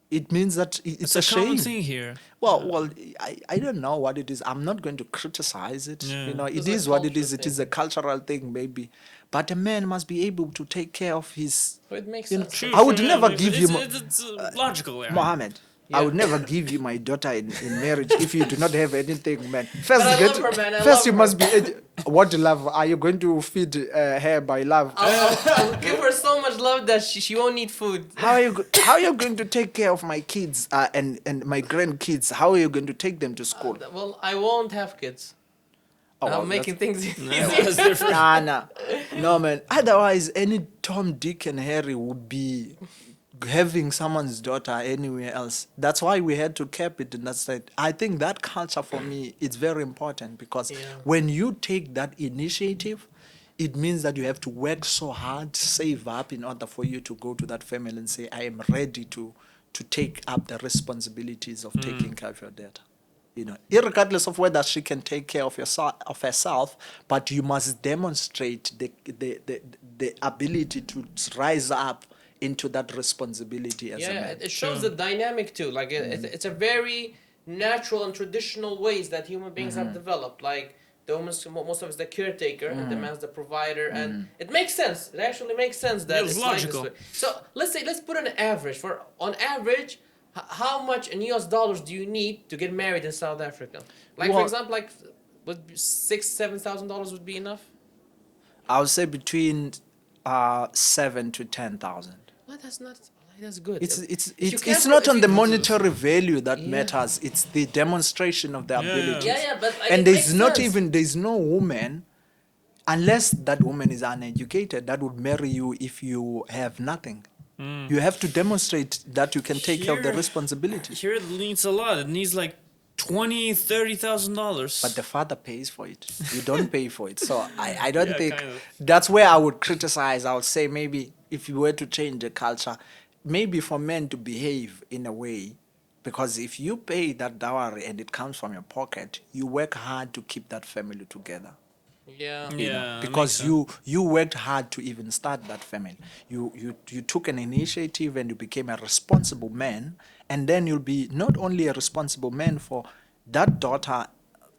It means that it's It's a a common shame. thing here. Well, I don't know what it is. I'm not going to criticize it. Yeah. It It's a is what it cultural is. It is thing. a cultural thing, maybe. But a man must be able to take care of his. So it makes you know, sense. True, I would true, never yeah, give it's, you it's logical. Yeah. Mohammed. Yeah. I would never give you my daughter in marriage if you do not have anything, man. First, But I love her, man. I first love you her. must be. What love? Are you going to feed her by love? I'll give her so much love that she won't need food. How are you going to take care of my kids and my grandkids? How are you going to take them to school? Well, I won't have kids. Oh, well, I'm making things easier. That's different. Nah. No, man. Otherwise, any Tom, Dick, and Harry would be having someone's daughter anywhere else. That's why we had to keep it in that state. I think that culture for me is very important because Yeah. when you take that initiative, it means that you have to work so hard, save up in order for you to go to that family and say, I am ready to take up the responsibilities of taking care of your daughter. Irregardless of whether she can take care of herself, but you must demonstrate the ability to rise up into that responsibility as a Yeah, man. it shows the dynamic too. Like it's a very natural and traditional ways that human beings have developed. Like the woman's most of it's the caretaker and the man's the provider, and it makes sense. It actually makes sense that It's it's logical. Like this way. So let's put an average for on average. How much in US dollars do you need to get married in South Africa? Like for Well- example, like would $6,000-7,000 would be enough? I would say between 7 to 10,000. Well, that's not. That's good. It's If it's you it's, can't it's not pro- on if the you- monetary value that Yeah. matters. It's the demonstration of the Yeah. abilities. Yeah, but like, And it there's makes not sense. even there's no woman, unless that woman is uneducated, that would marry you if you have nothing. You have to demonstrate that you can take care of the Here- responsibility. Here it needs a lot. It needs like $20,000-$30,000. But the father pays for it. You don't pay for it. So I don't Yeah, think kind of. that's where I would criticize. I would say maybe if you were to change the culture, maybe for men to behave in a way, because if you pay that dowry and it comes from your pocket, you work hard to keep that family together. Yeah. You know, Yeah, that because makes you worked hard to even start that family. You took an initiative and you became a responsible man, and then you'll be not only a responsible man for that daughter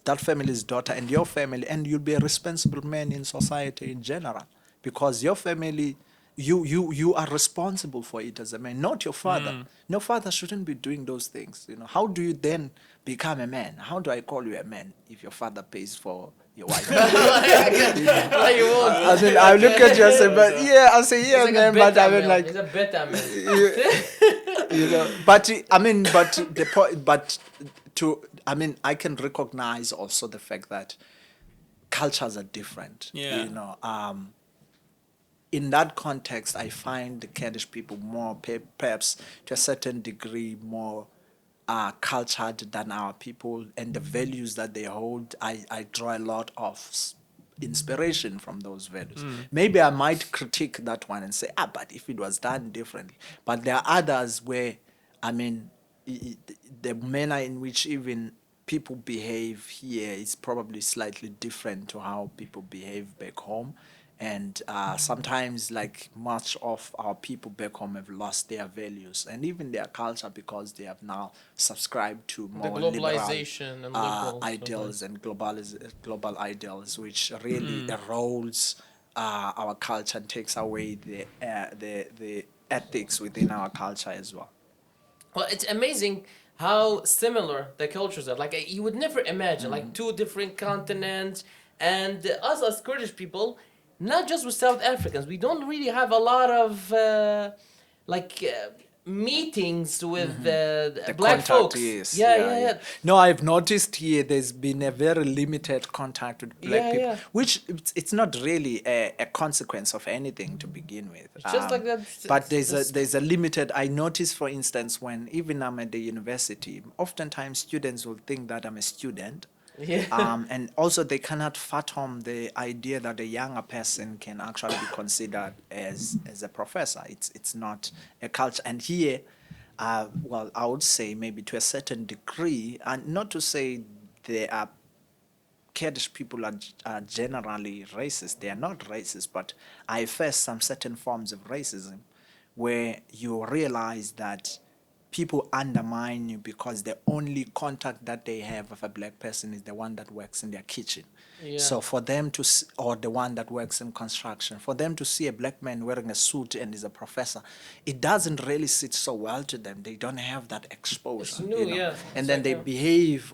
that family's daughter and your family, and you'll be a responsible man in society in general, because your family, you are responsible for it as a man, not your father. No father shouldn't be doing those things. How do you then become a man? How do I call you a man if your father pays for your wife? Like you won't. I mean, I look at you and say, but yeah, I say, yeah, It's like man, a but beta I mean, male. like, He's a beta male. but I mean, but the point, but I mean, I can recognize also the fact that cultures are different. Yeah. In that context, I find the Kurdish people more, perhaps to a certain degree, more cultured than our people, and the values that they hold, I draw a lot of inspiration from those values. Maybe I might critique that one and say, but if it was done differently. But there are others where, I mean, the manner in which even people behave here is probably slightly different to how people behave back home. And sometimes, like, much of our people back home have lost their values and even their culture, because they have now subscribed to The more liberal globalization and liberal ideals and global ideals, which really erodes our culture and takes away the ethics within our culture as well. Well, it's amazing how similar the cultures are. Like you would never imagine, like two different continents, and us as Kurdish people, not just with South Africans, we don't really have a lot of like meetings with The black contact, folks. yes. Yeah. No, I've noticed here there's been a very limited contact with black Yeah, people, yeah. which it's not really a consequence of anything to begin with. It's just like that. But it's there's a limited. I notice, for instance, when even I'm at the university, oftentimes students will think that I'm a student. Yeah. And also they cannot fathom the idea that a younger person can actually be considered as a professor. It's not a culture. And here, well, I would say maybe to a certain degree, and not to say there are Kurdish people are generally racist. They are not racist, but I face some certain forms of racism where you realize that people undermine you because the only contact that they have with a black person is the one that works in their kitchen. Yeah. So for them to, or the one that works in construction, for them to see a black man wearing a suit and is a professor, it doesn't really sit so well to them. They don't have that exposure. It's new, yeah. And It's then like, they yeah. behave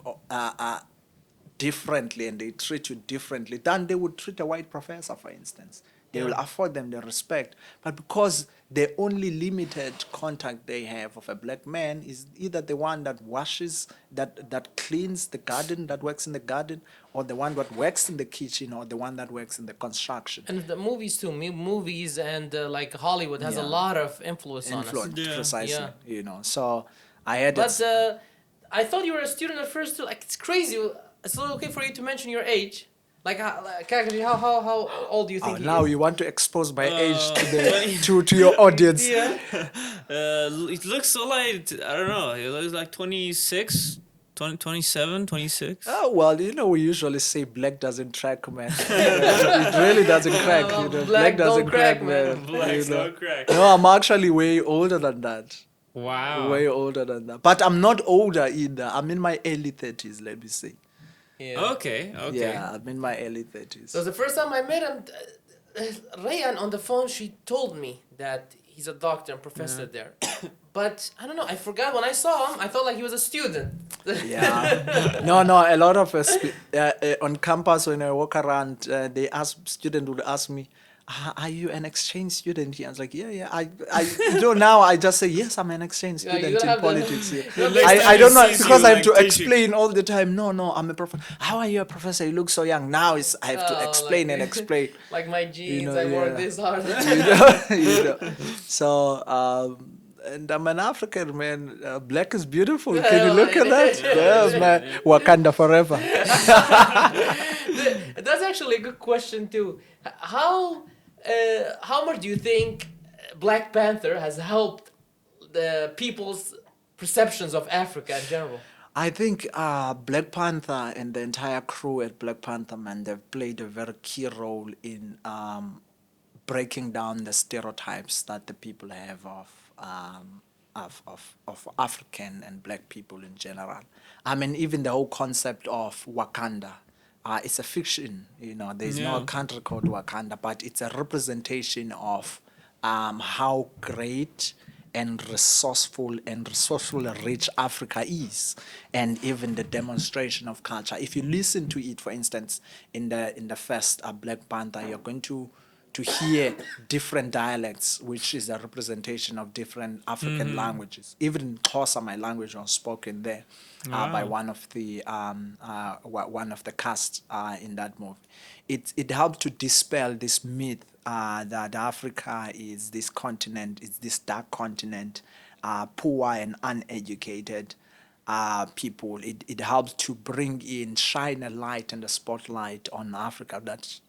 differently, and they treat you differently than they would treat a white professor, for instance. They will afford them the respect, but because the only limited contact they have of a black man is either the one that washes, that cleans the garden, that works in the garden, or the one that works in the kitchen, or the one that works in the construction. And the movies too, movies and like Hollywood has a Yeah. lot of influence on us. Influence, Yeah. precisely. Yeah. So I had But I thought you were a student at first too. Like it's crazy. It's okay for you to mention your age. Like how old do you think he now is? you want to expose my age to the to your audience. Yeah. It looks so like, I don't know, it looks like 26, 20, 27, 26. Oh, well, we usually say black doesn't crack, man. It really doesn't crack. Black don't doesn't crack, crack, man. Blacks don't crack. No, I'm actually way older than that. Wow. Way older than that. But I'm not older either. I'm in my early 30s, let me say. Yeah. Okay. Yeah, I'm in my early 30s. So the first time I met him, Rayan on the phone, she told me that he's a doctor and professor there. But I don't know, I forgot when I saw him, I felt like he was a student. Yeah. No, a lot of us on campus, when I walk around, students would ask me, are you an exchange student here? I was like, yeah. Now I just say, yes, I'm an exchange Yeah, you student don't in have the- politics. The next I time don't he know, sees because you, I have like, to teach you. explain all the time. No, I'm a professor. How are you a professor? You look so young. Now I have to explain and explain. Like my jeans, know, I work yeah. this hard. So, and I'm an African, man. Black is beautiful. Can you look at that? Yeah. Yes, man. Wakanda forever. That's actually a good question too. How much do you think Black Panther has helped the people's perceptions of Africa in general? I think Black Panther and the entire crew at Black Panther, man, they've played a very key role in breaking down the stereotypes that the people have of of African and black people in general. I mean, even the whole concept of Wakanda, it's a fiction. You know, there's no Yeah. country called Wakanda, but it's a representation of how great and resourceful and rich Africa is, and even the demonstration of culture. If you listen to it, for instance, in the first Black Panther, you're going to hear different dialects, which is a representation of different African languages. Even Xhosa, my language, was spoken there by Wow. one of the cast in that movie. It helped to dispel this myth that Africa is this continent, is this dark continent, poor and uneducated people. It helps to bring in, shine a light and a spotlight on Africa, that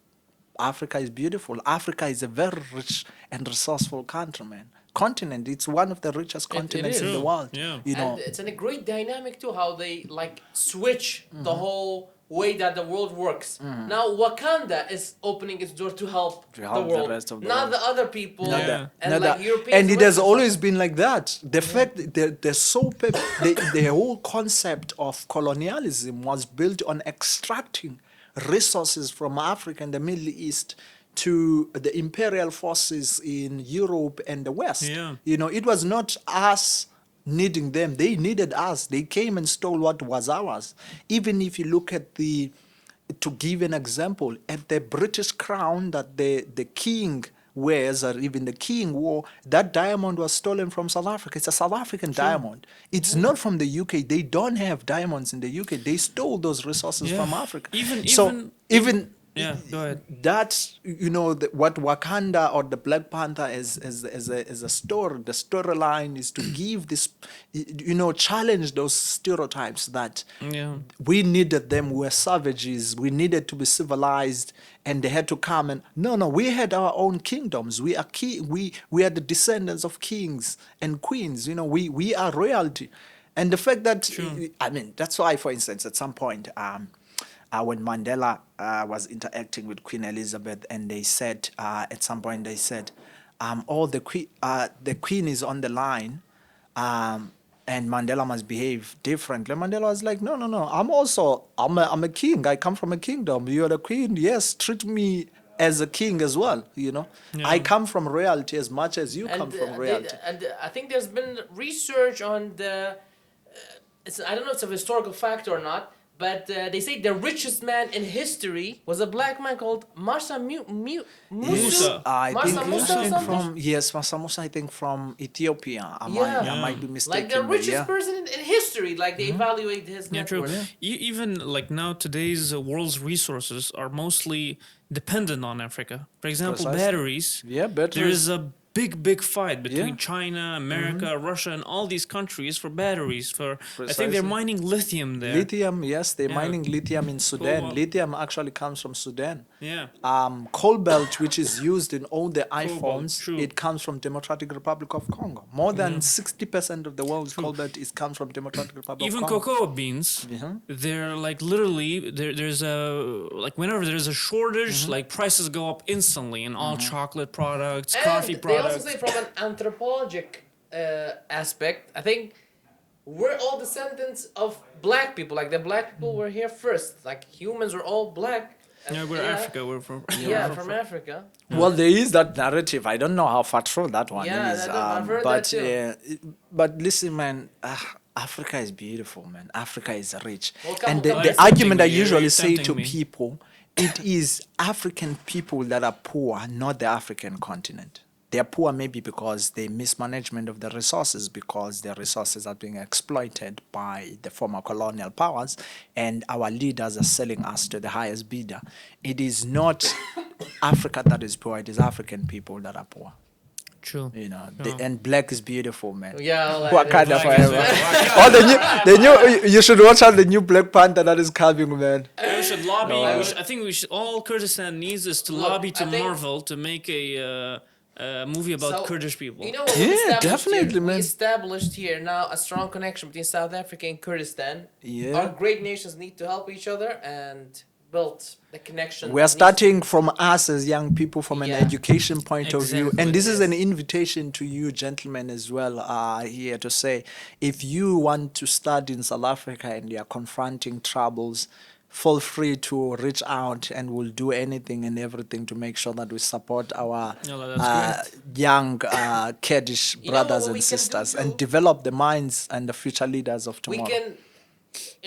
Africa is beautiful. Africa is a very rich and resourceful country, man. Continent. It's one of the richest It continents in the is. True. world. Yeah. You know, And it's in a great dynamic too, how they like switch the whole way that the world works. Now Wakanda is opening its door to help, To help the the world, rest of the not world. the other people, Not that- and not like that- Europeans. and it has Western always stuff. been like that. The fact that the the whole concept of colonialism was built on extracting resources from Africa and the Middle East to the imperial forces in Europe and the West. Yeah. You know, it was not us needing them; they needed us. They came and stole what was ours. Even if you look at to give an example, at the British crown that the king wears, or even the king wore, that diamond was stolen from South Africa. It's a South African diamond. It's not from the UK. They don't have diamonds in the UK. They stole those resources Yeah. from Africa. Even yeah, go ahead. That's, you know, what Wakanda or the Black Panther is a story. The storyline is to give this, you know, challenge those stereotypes that Yeah. we needed them. We were savages. We needed to be civilized, and they had to come and no. We had our own kingdoms. We are we are the descendants of kings and queens. You know, we are royalty, and the fact that I mean, that's why, for instance, at some point, when Mandela was interacting with Queen Elizabeth, and they said at some point they said, "Oh, the queen is on the line." And Mandela must behave differently. Mandela was like, no. I'm a king. I come from a kingdom. You're the queen. Yes, treat me as a king as well. You know, I come from royalty as much as you come from royalty. I think there's been research on the. I don't know if it's a historical fact or not, but they say the richest man in history was a black man called Musa. Musa. I Mansa think Musa or he's something? from Mansa Musa, I think from Ethiopia. I might be mistaken. Like the but richest yeah. person in history. Like they evaluate his Yeah, net true. worth. Even like now, today's world's resources are mostly dependent on Africa. For example, Precisely. batteries. Yeah, batteries. There is a big fight between Yeah. China, America, Russia, and all these countries for batteries. I think Precisely. they're mining lithium there. Lithium, yes, they're Yeah. mining lithium in Sudan. Cobalt. Lithium actually comes from Sudan. Yeah. Cobalt, which is used in all the iPhones, true. it comes from Democratic Republic of Congo. More than 60% of the world's cobalt comes from Democratic Republic Even of Congo. cocoa beans, they're like literally there's a like whenever there's a shortage, like prices go up instantly in all chocolate products, coffee And they also products. say from an anthropologic aspect, I think we're all descendants of black people. Like the black people were here first. Like humans were all black. Yeah, we're Africa. We're from Yeah, from Africa. Well, there is that narrative. I don't know how far true that one Yeah, is. I've heard but that too. but listen, man, Africa is beautiful, man. Africa is rich. Well, come- and come- the You're argument I tempting me, usually you're say to tempting me. people, it is African people that are poor, not the African continent. They are poor maybe because they mismanagement of the resources, because their resources are being exploited by the former colonial powers, and our leaders are selling us to the highest bidder. It is not Africa that is poor; it is African people that are poor. True. You know, and black is beautiful, man. Yeah, like, What kind of Black is forever? very- The new. You should watch out the new Black Panther that is coming, man. We should lobby. I think we should. All Kurdistan needs is to Look, lobby to I think- Marvel to make a movie about So, Kurdish people. You know what we Yeah, established definitely, here? man. We established here now a strong connection between South Africa and Kurdistan. Yeah. Our great nations need to help each other, and built the connection. We are starting from us as young people, from an Yeah. education point of view. Exactly. And this is Yes. an invitation to you, gentlemen, as well, here to say, if you want to study in South Africa and you are confronting troubles, feel free to reach out, and we'll do anything and everything to make sure that we support our No, that's great. young Kurdish You know what brothers we and can do sisters too? and develop the minds and the future leaders of We tomorrow. can,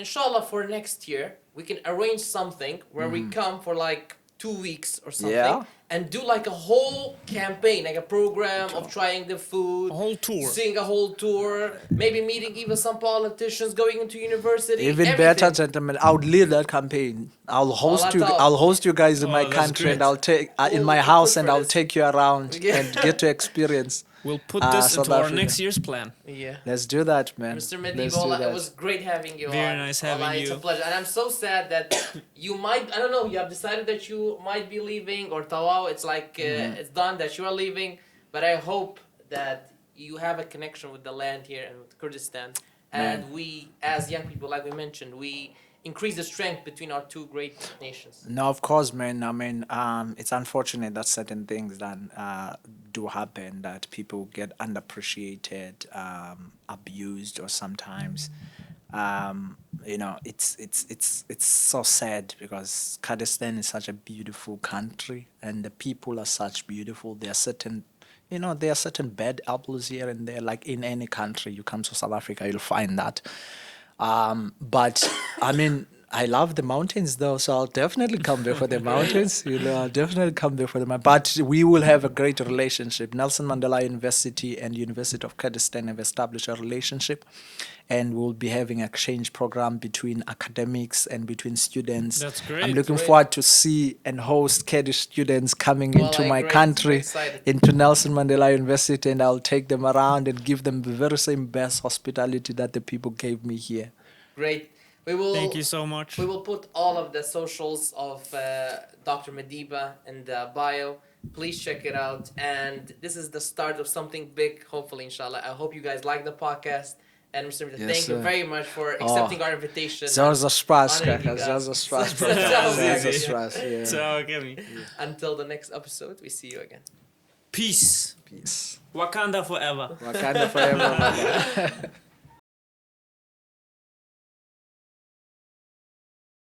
inshallah, for next year, we can arrange something where we come for like 2 weeks or something, Yeah. and do like a whole campaign, like a program of trying the food, A whole tour. seeing a whole tour, maybe meeting even some politicians, going into university. Even everything. better, gentlemen. I would lead that campaign. I'll host you. Alatal. I'll host you guys in Oh, my that's country, and great. I'll take in We'll my put house, for and I'll this. take you around Yeah. and get to experience. We'll put this South into our Africa. next year's plan. Yeah. Let's do that, man. Mr. Let's Madeba, do it that. was great having you Very on. nice having Wallah, It's a you. pleasure. And I'm so sad that you might, I don't know, you have decided that you might be leaving, or Tawau, it's like, it's done that you are leaving. But I hope that you have a connection with the land here and with Kurdistan. And we, as young people, like we mentioned, we increase the strength between our two great nations. No, of course, man. I mean, it's unfortunate that certain things that do happen, that people get underappreciated, abused, or sometimes, it's so sad, because Kurdistan is such a beautiful country, and the people are such beautiful. There are certain, there are certain bad apples here and there, like in any country. You come to South Africa, you'll find that. But I mean, I love the mountains though, so I'll definitely come there for the mountains. I'll definitely come there for the mountains. But we will have a great relationship. Nelson Mandela University and University of Kurdistan have established a relationship, and we'll be having an exchange program between academics and between students. That's great. I'm looking Great. forward to see and host Kurdish students coming into Wallah, my great. country, Very excited. into Nelson Mandela University, and I'll take them around and give them the very same best hospitality that the people gave me here. Great. We will. Thank you so much. We will put all of the socials of Dr. Madeba in the bio. Please check it out. And this is the start of something big, hopefully, inshallah. I hope you guys like the podcast. And Mr. Madeba, Yes, thank you sir. very much for accepting our invitation. Zelfs spaß, Honoring you kijk. guys. Zelfs spaß. Zelfs Zelfs spaß, yeah. So, Kevin. Until the next episode, we see you again. Peace. Peace. Wakanda forever. Wakanda forever, brother.